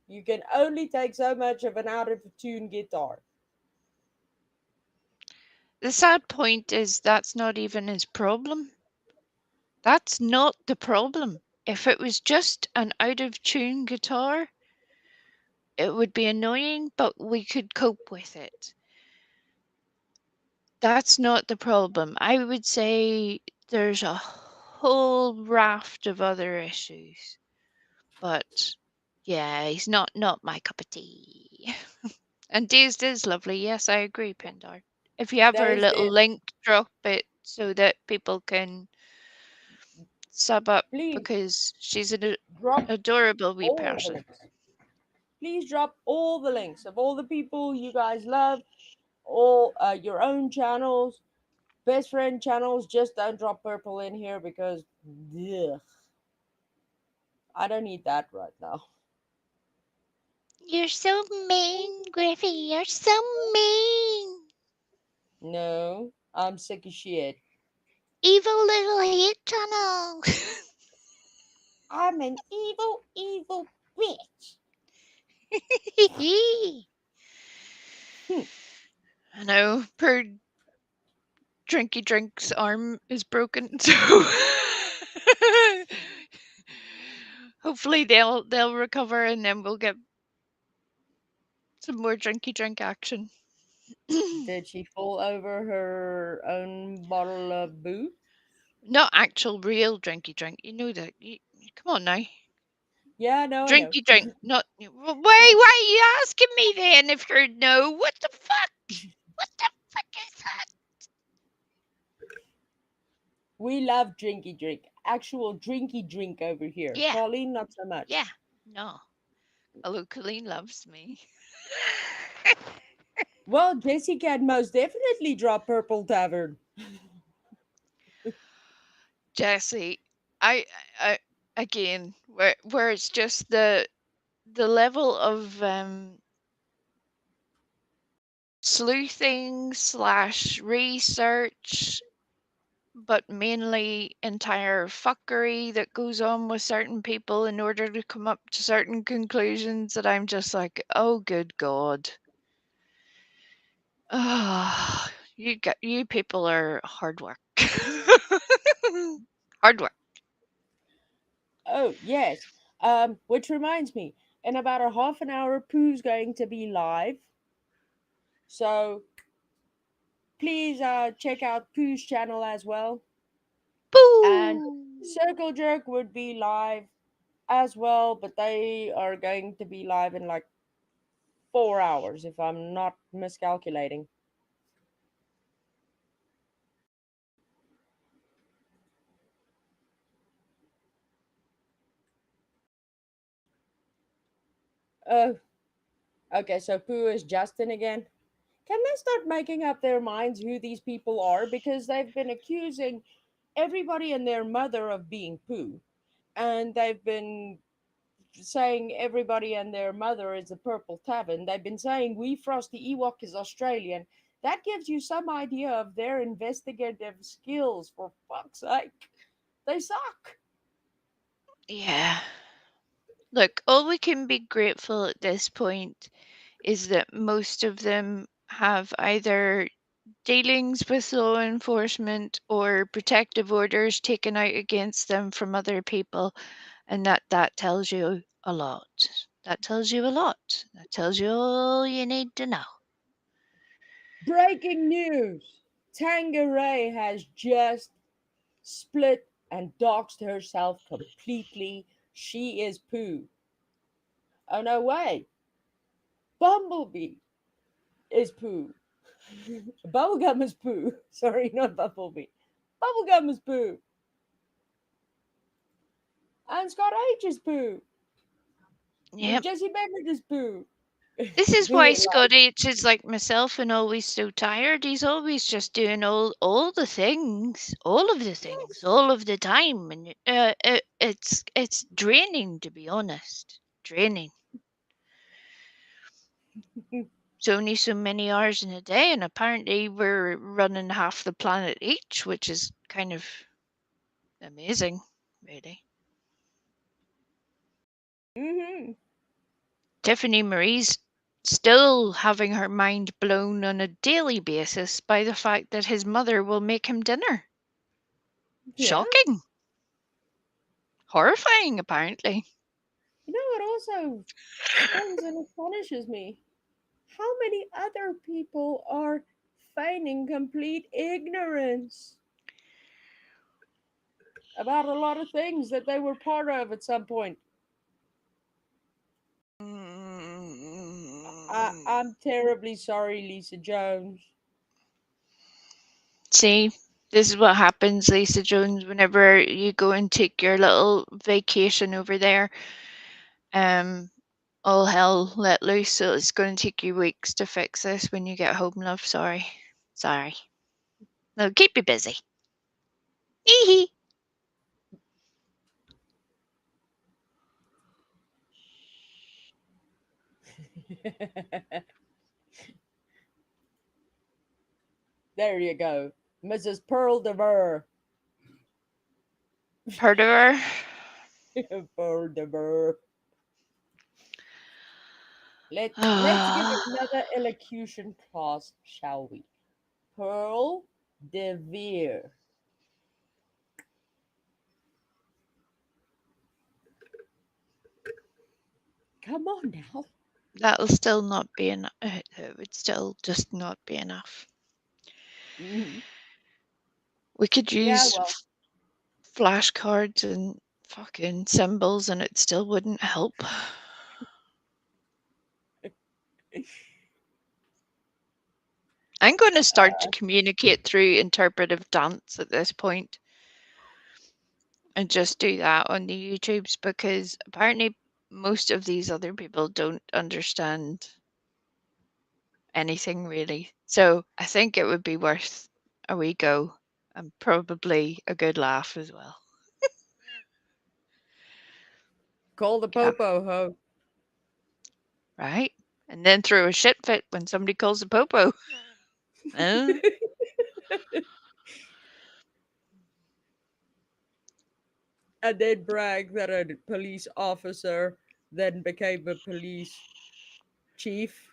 You can only take so much of an out of tune guitar. The sad point is that's not even his problem. That's not the problem. If it was just an out of tune guitar, it would be annoying, but we could cope with it. That's not the problem. I would say there's a whole raft of other issues. But yeah, he's not my cup of tea. And Dazed is lovely. Yes, I agree, Pendar. If you have her Days little did. link, drop it so that people can sub up Please because she's an drop adorable wee all the person. links. Please drop all the links of all the people you guys love, all your own channels, best friend channels. Just don't drop purple in here because ugh, I don't need that right now. You're so mean, Griffy. You're so mean. No, I'm sick of shit. Evil little hate channel. I'm an evil, evil bitch. I know. Per Drinky Drink's arm is broken, so hopefully they'll recover and then we'll get some more Drinky Drink action. Did she fall over her own bottle of booze? Not actual real Drinky Drink. You know that. Come on now. Yeah, no, I know. Drinky Drink. Not. Why are you asking me then if you're no? What the fuck? What the fuck is that? We love drinky drink. Actual drinky drink over here. Yeah. Pauline, not so much. Yeah. No. Although Colleen loves me. Well, Jessie can most definitely drop Purple Tavern. Jesse, I again, where it's just the level of sleuthing slash research, but mainly entire fuckery that goes on with certain people in order to come up to certain conclusions that I'm just like, oh good god. Ah, you people are hard work. Hard work. Oh, yes. Which reminds me, in about a half an hour, Pooh's going to be live. So please check out Pooh's channel as well. And Boo! Circle Jerk would be live as well, but they are going to be live in like 4 hours, if I'm not miscalculating. Oh, okay, so Pooh is Justin again. Can they start making up their minds who these people are? Because they've been accusing everybody and their mother of being Pooh. And they've been saying everybody and their mother is a Purple Tavern. They've been saying Wee Frosty Ewok is Australian. That gives you some idea of their investigative skills, for fuck's sake. They suck. Yeah. Look, all we can be grateful at this point is that most of them have either dealings with law enforcement or protective orders taken out against them from other people, and that tells you a lot. That tells you a lot. That tells you all you need to know. Breaking news! Tangeray has just split and doxed herself completely. She is Pooh. Oh no way! Bumblebee is Pooh. Bubblegum is Pooh. Sorry, not Bumblebee. Bubblegum is Pooh. And Scott H is Pooh. Yep. Jesse Bennett is Pooh. This is why Scott H is like myself and always so tired. He's always just doing all the things, all of the things, all of the time, and it's draining, to be honest. Draining. It's only so many hours in a day, and apparently we're running half the planet each, which is kind of amazing, really. Mm-hmm. Tiffany Marie's still having her mind blown on a daily basis by the fact that his mother will make him dinner. Yeah. Shocking. Horrifying, apparently. You know what also stuns and astonishes me? How many other people are feigning complete ignorance about a lot of things that they were part of at some point? I'm terribly sorry, Lisa Jones. See, this is what happens, Lisa Jones, whenever you go and take your little vacation over there. All hell let loose, so it's going to take you weeks to fix this when you get home, love. Sorry. Sorry. No, keep you busy. Hee There you go. Mrs. Pearl DeVere. Heard of her? Pearl DeVere. Let's give it another elocution class, shall we? Pearl DeVere. Come on now. That'll still not be enough. It would still just not be enough. Mm-hmm. We could Yeah, use well. flashcards and fucking symbols and it still wouldn't help. I'm going to start to communicate through interpretive dance at this point and just do that on the YouTubes, because apparently most of these other people don't understand anything really. So I think it would be worth a wee go and probably a good laugh as well. Call the Yeah. popo ho. Right? And then throw a shit fit when somebody calls a popo. Uh, And then brag that a police officer then became a police chief.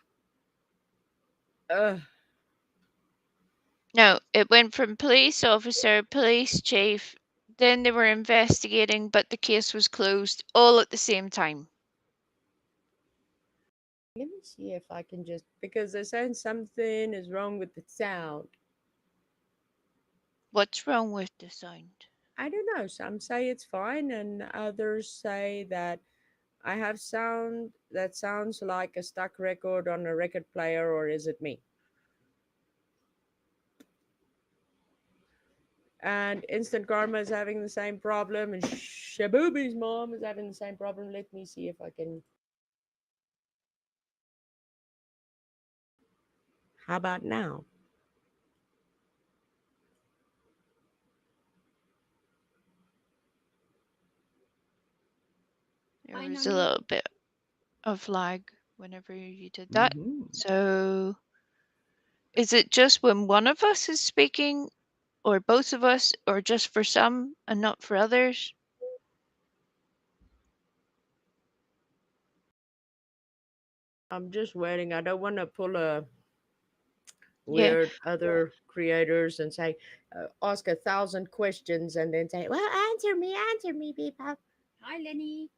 no, it went from police officer, police chief, then they were investigating, but the case was closed all at the same time. Let me see if I can just, because they're saying something is wrong with the sound. What's wrong with the sound? I don't know. Some say it's fine, and others say that I have sound that sounds like a stuck record on a record player, or is it me? And Instant Karma is having the same problem, and Shabubi's mom is having the same problem. Let me see if I can. How about now? There Hi, was a Nani. little bit of lag whenever you did that. Mhm. So is it just when one of us is speaking, or both of us, or just for some and not for others? I'm just waiting. I don't want to pull a Yeah. weird other creators and say, ask 1,000 questions and then say, well, answer me, people. Hi, Lenny.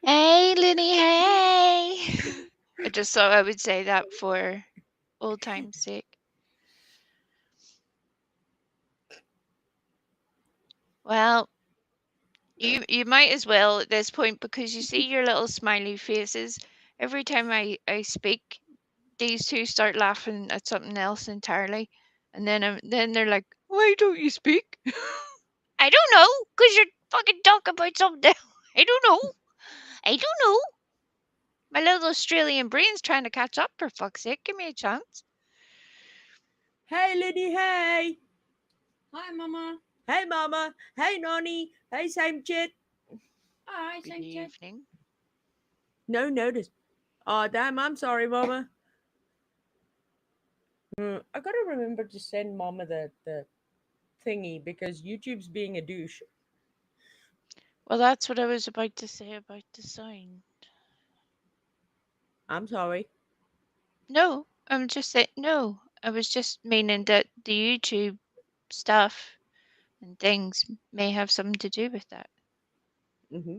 Hey, Linny, hey! I just thought I would say that for old time's sake. Well, you might as well at this point, because you see your little smiley faces. Every time I speak, these two start laughing at something else entirely, and then they're like, "Why don't you speak?" I don't know, cause you're fucking talking about something. I don't know. I don't know. My little Australian brain's trying to catch up. For fuck's sake, give me a chance. Hey, Liddy, hey. Hi, Mama. Hey, Mama. Hey, Nonny. Hey, same chit. Hi, Good thank you. evening. No notice. Oh, damn, I'm sorry, Mama. I gotta remember to send Mama the thingy because YouTube's being a douche. Well, that's what I was about to say about the sound. I'm sorry. No, I'm just saying, no, I was just meaning that the YouTube stuff and things may have something to do with that, Hmm.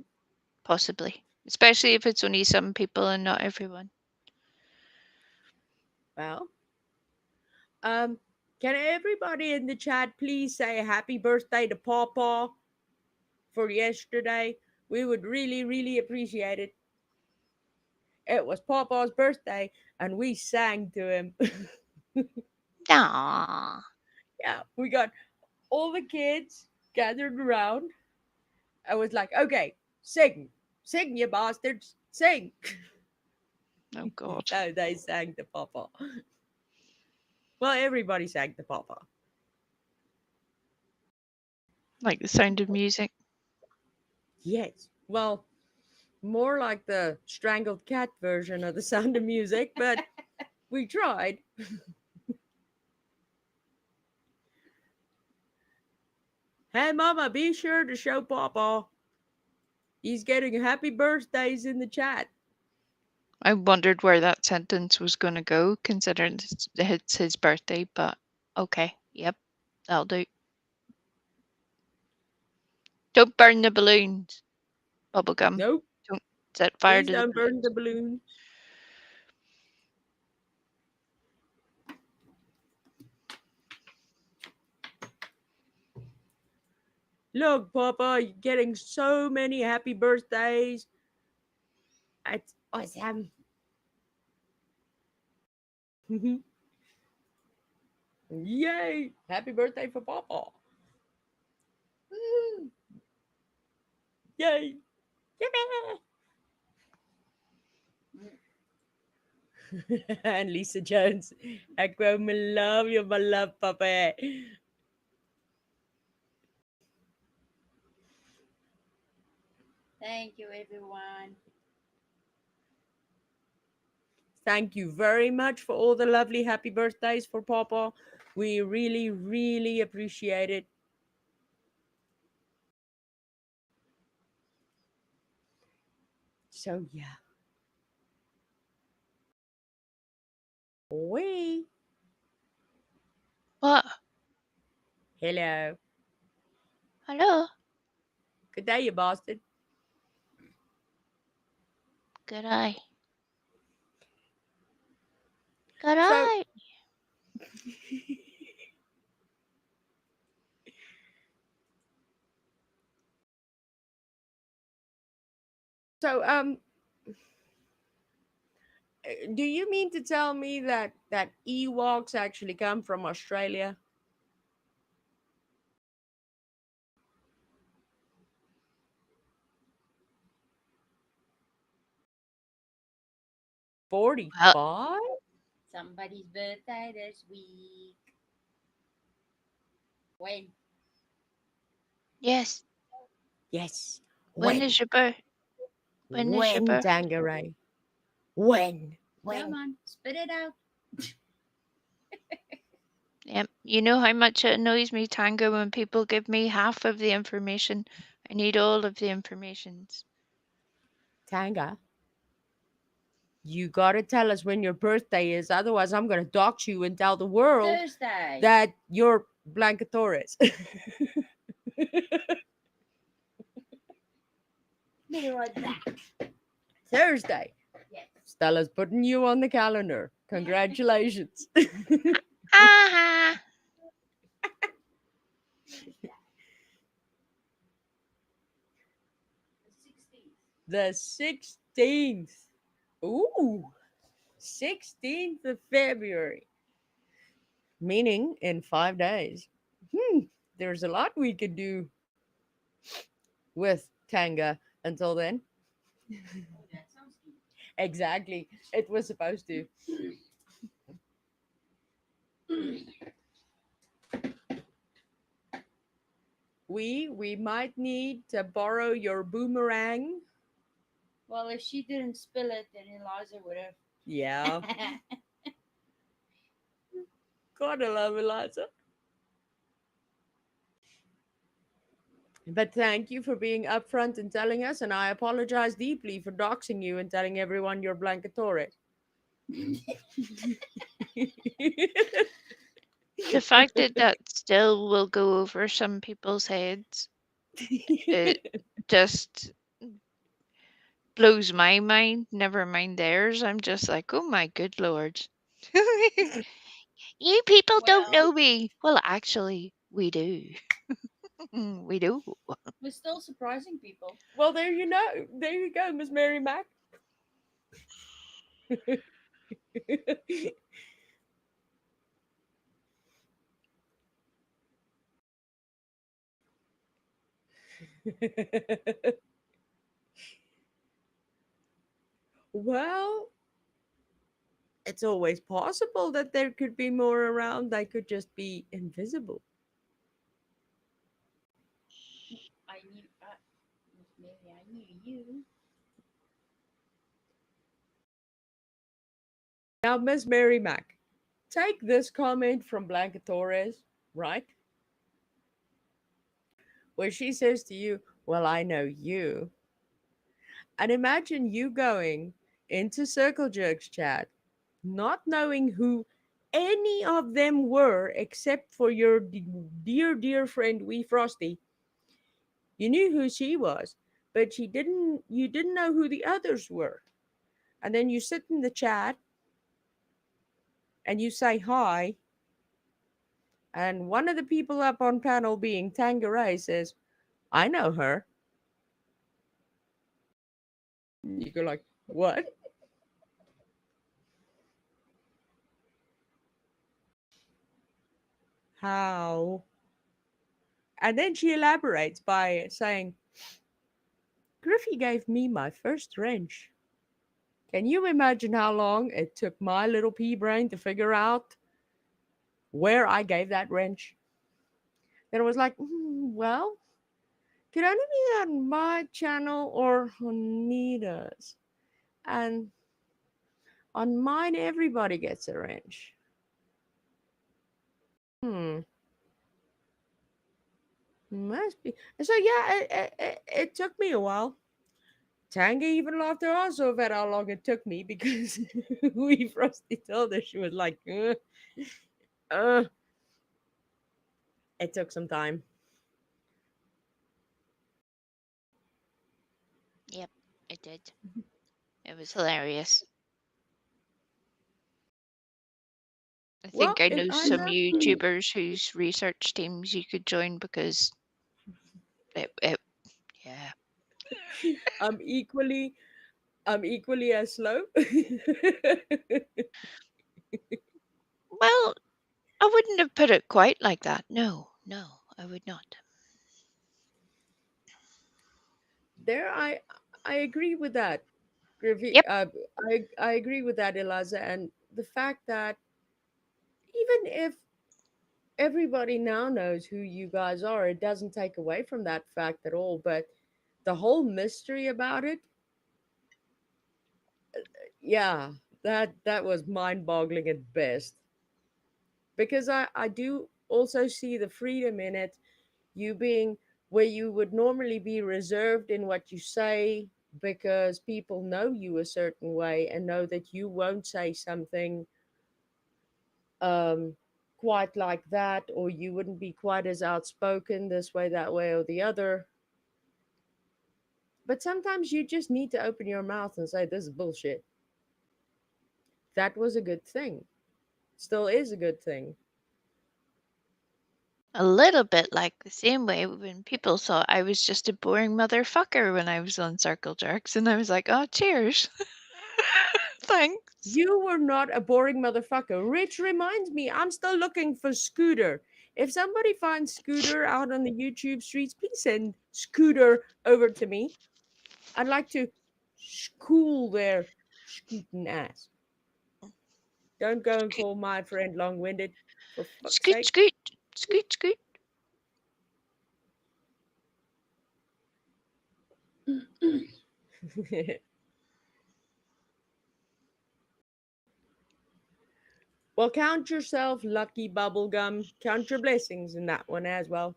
possibly. Especially if it's only some people and not everyone. Well, can everybody in the chat please say happy birthday to Pawpaw for yesterday? We would really, really appreciate it. It was Pawpaw's birthday, and we sang to him. Aww. Yeah, we got all the kids gathered around. I was like, okay, sing, sing, you bastards, sing. Oh, God. So they sang to Papa. Well, everybody sang to Papa. Like the sound of music. Yes. Well, more like the strangled cat version of the Sound of Music, but we tried. Hey, Mama, be sure to show Papa. He's getting happy birthdays in the chat. I wondered where that sentence was going to go, considering it's his birthday, but okay. Yep, that'll do. Don't burn the balloons. Bubblegum. Nope. Don't set fire Please to the don't burn balloons. the balloon. Look, Papa, you're getting so many happy birthdays. It's awesome. Yay! Happy birthday for Papa. Woo. Yay! Yippee! And Lisa Jones. Aqua, my love you, my love, Papa. Thank you, everyone. Thank you very much for all the lovely happy birthdays for Papa. We really, really appreciate it. So, yeah. We. What? Hello. Hello. Good day, you bastard. Good eye. Good So, eye. so, do you mean to tell me that Ewoks actually come from Australia? Well, 45? Somebody's birthday this week. When? yes. Yes. When When? is your birth? When is your When, birth? Tangeray? When? Come on, spit it out. Yep. You know how much it annoys me, Tango, when people give me half of the information. I need all of the informations. Tanga, you gotta tell us when your birthday is, otherwise I'm gonna dox you and tell the world Thursday. that you're Blancatores. Be right back. Thursday. Yes. Stella's putting you on the calendar. Congratulations. Ah! The 16th. Ooh, 16th of February. Meaning in 5 days. There's a lot we could do with Tanga until then. That sounds good. Exactly. It was supposed to. We might need to borrow your boomerang. Well, if she didn't spill it, then Eliza would have. Yeah. Gotta love Eliza. But thank you for being upfront and telling us, and I apologize deeply for doxing you and telling everyone you're Blancatore. The fact that that still will go over some people's heads, it just blows my mind, never mind theirs. I'm just like, oh my good lord. You people don't Well, know me. Well, actually, we do. We do. we're still surprising people. Well, there you know. There you go, Miss Mary Mac. Well, it's always possible that there could be more around. They could just be invisible. I knew, Miss Mary, I knew you. Now, Miss Mary Mac, take this comment from Blanca Torres, right? Where she says to you, well, I know you. And imagine you going into Circle Jerks chat, not knowing who any of them were except for your dear, dear friend Wee Frosty. You knew who she was, but you didn't know who the others were. And then you sit in the chat and you say hi, and one of the people up on panel being Tangeray says, I know her. You go like, what? How? And then she elaborates by saying, Griffey gave me my first wrench. Can you imagine how long it took my little pea brain to figure out where I gave that wrench? Then it was like, well, could only be on my channel or Honita's. And on mine, everybody gets a wrench. Hmm. Must be. So yeah, it took me a while. Tanga even laughed her ass off at how long it took me because we Frosty told her she was like, uh. It took some time. Yep, it did. It was hilarious. I Well, think I and know I some have to. YouTubers whose research teams you could join because it yeah. I'm equally. I'm equally as slow. Well, I wouldn't have put it quite like that. No, no, I would not. There, I agree with that. Griffey, Yep. I agree with that, Eliza, and the fact that even if everybody now knows who you guys are, it doesn't take away from that fact at all. But the whole mystery about it, yeah, that was mind-boggling at best. Because I do also see the freedom in it, you being where you would normally be reserved in what you say because people know you a certain way and know that you won't say something um, quite like that, or you wouldn't be quite as outspoken this way, that way, or the other. But sometimes you just need to open your mouth and say, "This is bullshit." That was a good thing. Still is a good thing. A little bit like the same way when people thought I was just a boring motherfucker when I was on Circle Jerks, and I was like, "Oh, cheers, thanks." You were not a boring motherfucker. Rich reminds me, I'm still looking for Scooter. If somebody finds Scooter out on the YouTube streets, please send Scooter over to me. I'd like to school their scooting ass. Don't go and call my friend long winded, for fuck's Scoot, sake. scoot, scoot, scoot. Well, count yourself lucky, bubblegum. Count your blessings in that one as well.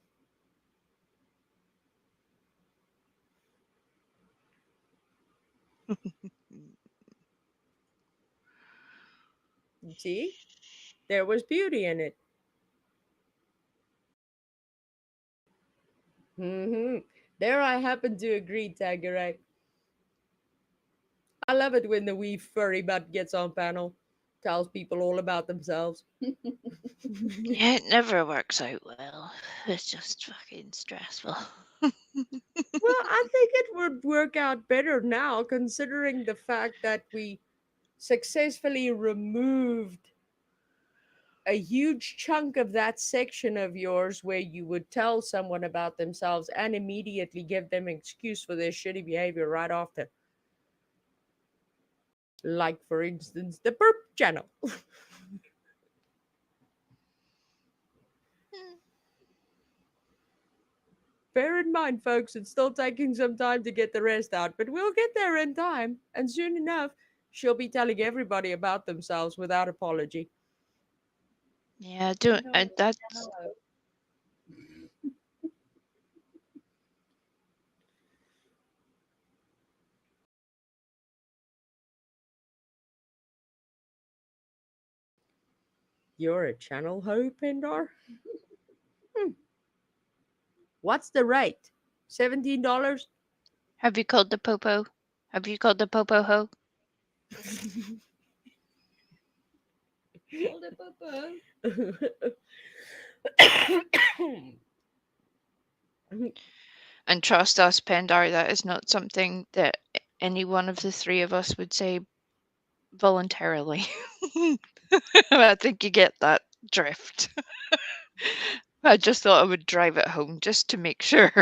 See, there was beauty in it. There I happen to agree, Tagaray. I love it when the wee furry butt gets on panel, tells people all about themselves. Yeah, it never works out well. It's just fucking stressful. Well, I think it would work out better now, considering the fact that we successfully removed a huge chunk of that section of yours where you would tell someone about themselves and immediately give them an excuse for their shitty behavior right after. Like, for instance, the burp channel. Bear in mind, folks, it's still taking some time to get the rest out, but we'll get there in time. And soon enough, she'll be telling everybody about themselves without apology. Yeah, You don't. know, That's hello. You're a channel ho, Pendar? Hmm. What's the rate? $17? have you called the popo? Have you called the popo ho? Hold it, Papa. And trust us, Pendar, that is not something that any one of the three of us would say voluntarily. I think you get that drift. I just thought I would drive it home just to make sure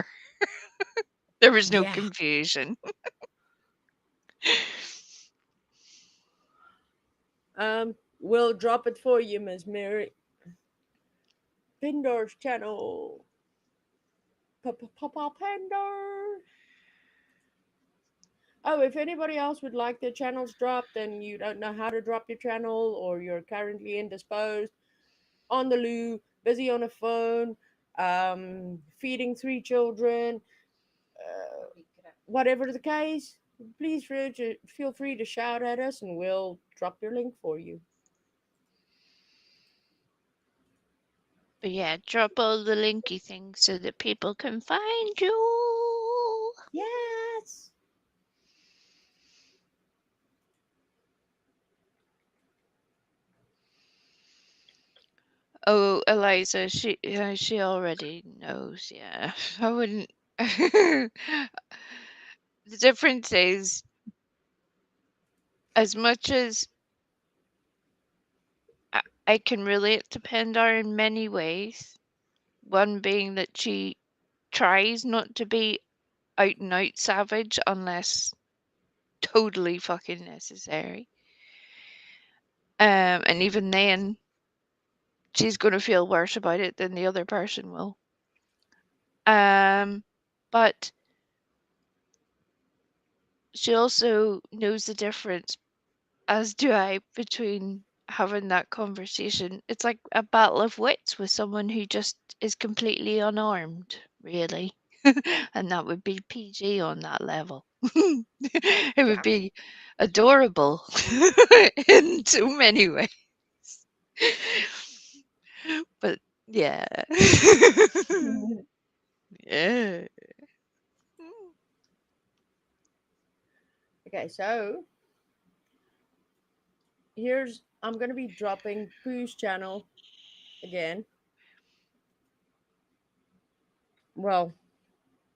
there was no Yeah. confusion. We'll drop it for you, Miss Mary. Pendar's channel. Papa Pendar. Oh, if anybody else would like their channels dropped and you don't know how to drop your channel, or you're currently indisposed, on the loo, busy on a phone, feeding three children, whatever the case, please feel free to shout at us and we'll drop your link for you. But yeah, drop all the linky things so that people can find you. Yes. Oh, Eliza, she already knows. Yeah, I wouldn't. The difference is, as much as I can relate to Pendar in many ways, one being that she tries not to be out and out savage unless totally fucking necessary. And even then, she's going to feel worse about it than the other person will. But she also knows the difference, as do I, between having that conversation. It's like a battle of wits with someone who just is completely unarmed, really. And that would be PG on that level. It would Yeah. be adorable in so many ways. But yeah. Yeah. Okay, so I'm gonna be dropping Pooh's channel again. Well,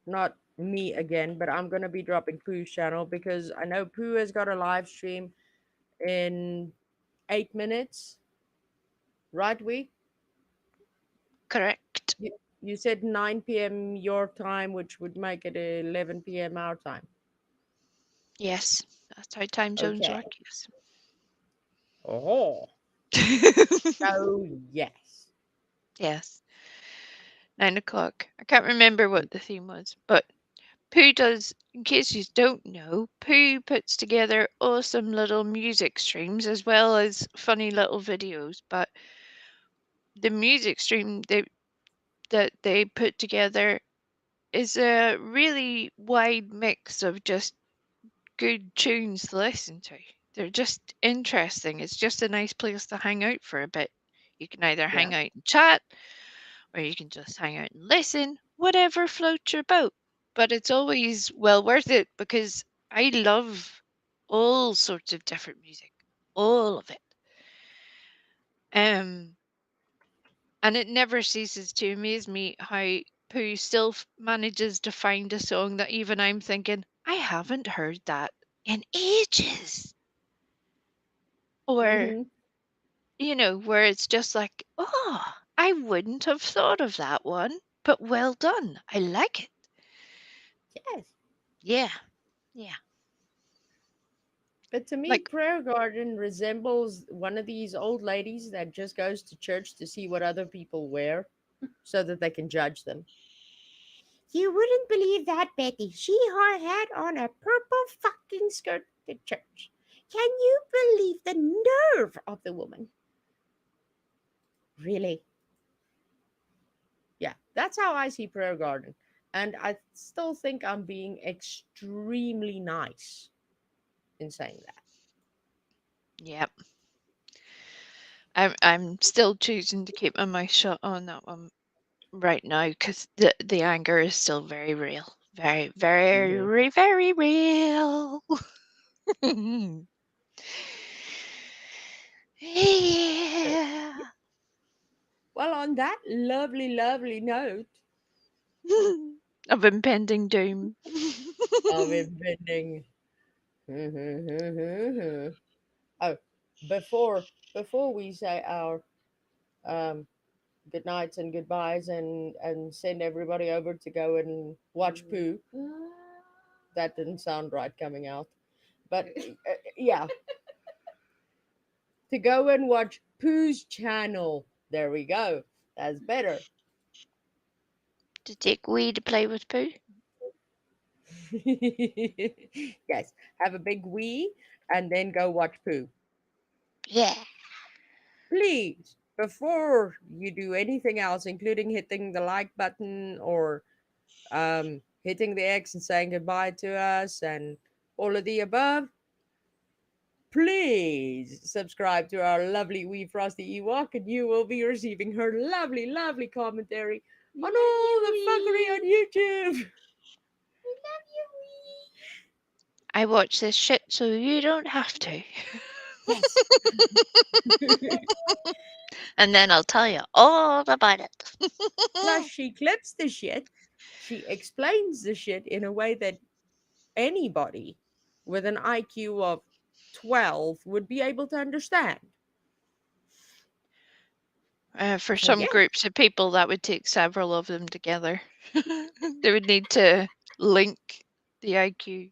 not me again, but I'm gonna be dropping Pooh's channel because I know Pooh has got a live stream in 8 minutes, right? Correct. You said 9 p.m. your time, which would make it 11 p.m. our time. Yes, that's how time zones Okay. work. Yes. Oh, so yes. Yes. 9 o'clock. I can't remember what the theme was, but Pooh does, in case you don't know, Pooh puts together awesome little music streams as well as funny little videos. But the music stream that they put together is a really wide mix of just good tunes to listen to. They're just interesting. It's just a nice place to hang out for a bit. You can either Yeah. hang out and chat, or you can just hang out and listen, whatever floats your boat. But it's always well worth it because I love all sorts of different music, all of it. Um, and it never ceases to amaze me how Pooh still manages to find a song that even I'm thinking, I haven't heard that in ages. Or, Mm-hmm. where it's just like, oh, I wouldn't have thought of that one, but well done. I like it. Yes. Yeah. Yeah. But to me, Like, Prayer Garden resembles one of these old ladies that just goes to church to see what other people wear so that they can judge them. You wouldn't believe that, Betty. She had on a purple fucking skirt to church. Can you believe the nerve of the woman? Really? Yeah, that's how I see Prayer Garden. And I still think I'm being extremely nice in saying that. yep. I'm still choosing to keep my mouth shut on that one right now because the anger is still very real. Very, Hmm. very, very real. Yeah. Well, on that lovely, lovely note Of impending doom. of impending. Oh, before we say our um, good nights and goodbyes and send everybody over to go and watch Pooh. That didn't sound right coming out, but yeah, to go and watch Pooh's channel. There we go. That's better. To take Wee to play with Pooh. Yes, have a big wee and then go watch Pooh. Yeah. Please, before you do anything else, including hitting the like button or hitting the X and saying goodbye to us and all of the above, please subscribe to our lovely Wee Frosty Ewok, and you will be receiving her lovely, lovely commentary We on love all the you, fuckery on Wee. YouTube. We love you, I watch this shit so you don't have to. Wee. Yes. And then I'll tell you all about it. Plus, she clips the shit. She explains the shit in a way that anybody with an IQ of 12 would be able to understand. For So, some yeah. groups of people, that would take several of them together. They would need to link the IQ.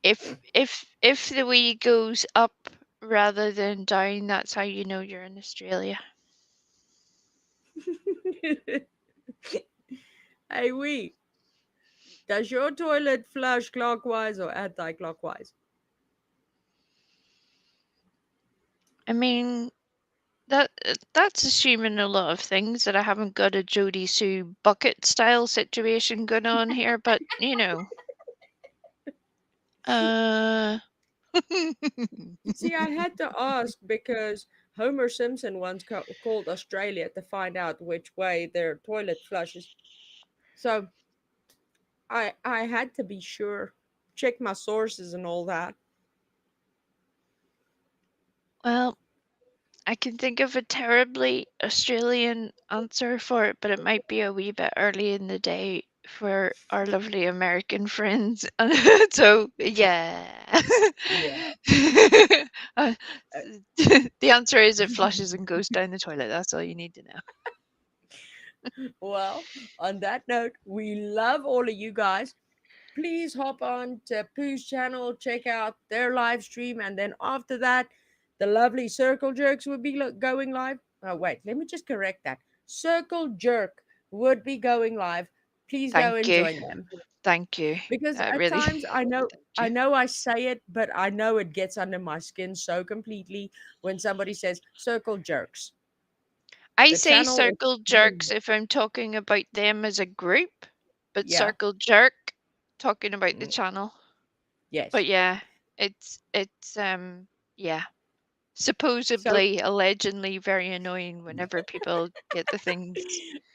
If the Wii goes up rather than down, that's how you know you're in Australia. Hey, Wee, does your toilet flush clockwise or anti-clockwise? I mean, that's assuming a lot of things, that I haven't got a Jodie Sue bucket style situation going on here, but you know. See, I had to ask because Homer Simpson once called Australia to find out which way their toilet flushes. So I had to be sure, check my sources and all that. Well, I can think of a terribly Australian answer for it, but it might be a wee bit early in the day for our lovely American friends. So, yeah. Yeah. Uh, Uh, the answer is it flushes and goes down the toilet. That's all you need to know. Well, on that note, we love all of you guys. Please hop on to Pooh's channel, check out their live stream, and then after that, the lovely Circle Jerks would be going live. Oh, wait, let me just correct that. Circle Jerk would be going live. Please go Thank and you. join them. Thank you. Because That at really. times I know Thank I you. know I say it, but I know it gets under my skin so completely when somebody says Circle Jerks. I The say channel is circle jerks if I'm talking about them as a group, but yeah. circle jerk talking about the Mm, channel. yes. But yeah, it's yeah. So Supposedly, allegedly very annoying whenever people get the things.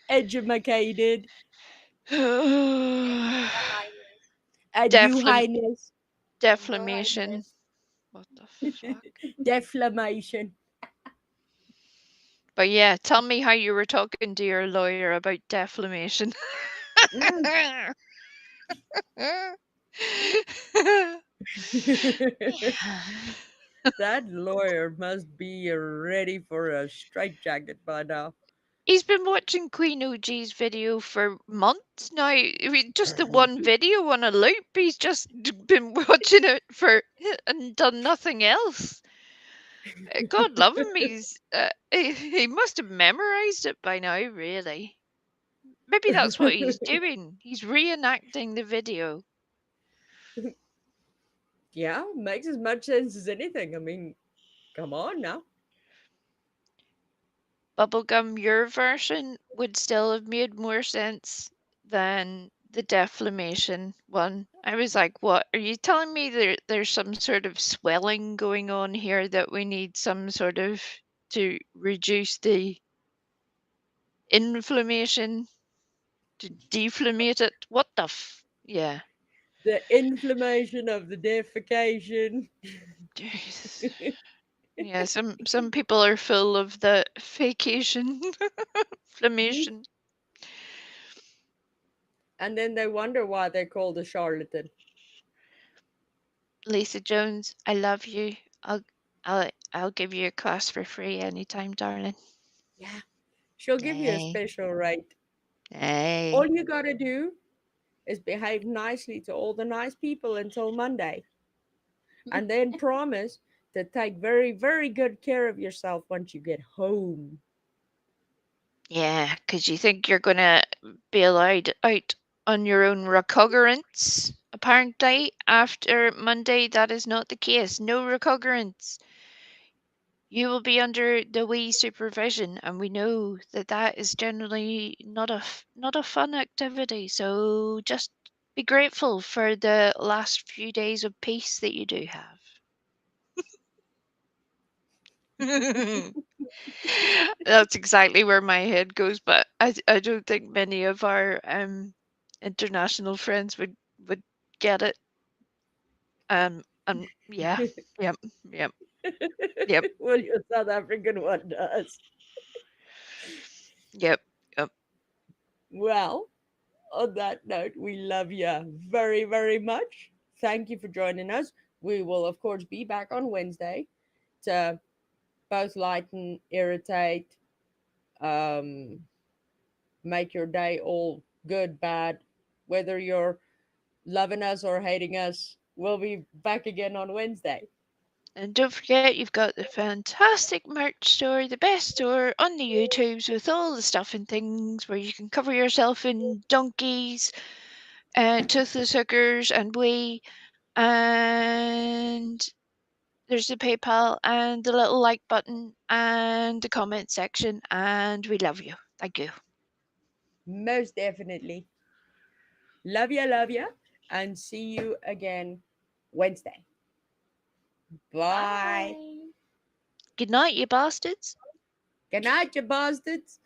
educated Your Highness. and you Deflam highness Your deflamation. Highness. What the fuck? deflamation. But yeah, tell me how you were talking to your lawyer about defamation. Mm. That lawyer must be ready for a straitjacket by now. He's been watching Queen OG's video for months now. I mean, just the one video on a loop. He's just been watching it for and done nothing else. God love him. He must have memorized it by now. Really, maybe that's what he's doing. He's reenacting the video. Yeah, makes as much sense as anything. I mean, come on now. Bubblegum, your version would still have made more sense than the defamation one. I was like, what? Are you telling me there's some sort of swelling going on here that we need some sort of to reduce the inflammation, to deflammate it? What the yeah. The inflammation of the defecation. Jesus. Yeah, some people are full of the vacation inflammation. And then they wonder why they're called a charlatan. Lisa Jones, I love you. I'll give you a class for free anytime, darling. Yeah, she'll give you a Hey. special rate. Hey. All you gotta do is behave nicely to all the nice people until Monday. And then promise to take very, very good care of yourself once you get home. Yeah, 'cause you think you're gonna be allowed out on your own recogerance. Apparently, after Monday, that is not the case. No recogerance. You will be under the Wii supervision, and we know that that is generally not a fun activity. So just Be grateful for the last few days of peace that you do have. That's exactly where my head goes, but I don't think many of our international friends would get it. Yeah, yep, yep, yep, Well, your South African one does. yep, yep. Well, on that note, we love you very, very much. Thank you for joining us. We will, of course, be back on Wednesday to both lighten, irritate, um, make your day all good, bad, whether you're loving us or hating us. We'll be back again on Wednesday. And don't forget, you've got the fantastic merch store, the best store on the YouTubes with all the stuff and things where you can cover yourself in donkeys, toothless hookers, and wee. And there's the PayPal and the little like button and the comment section. And we love you. Thank you. Most definitely. Love ya, and see you again Wednesday. Bye. Bye. Good night, you bastards. Good night, you bastards.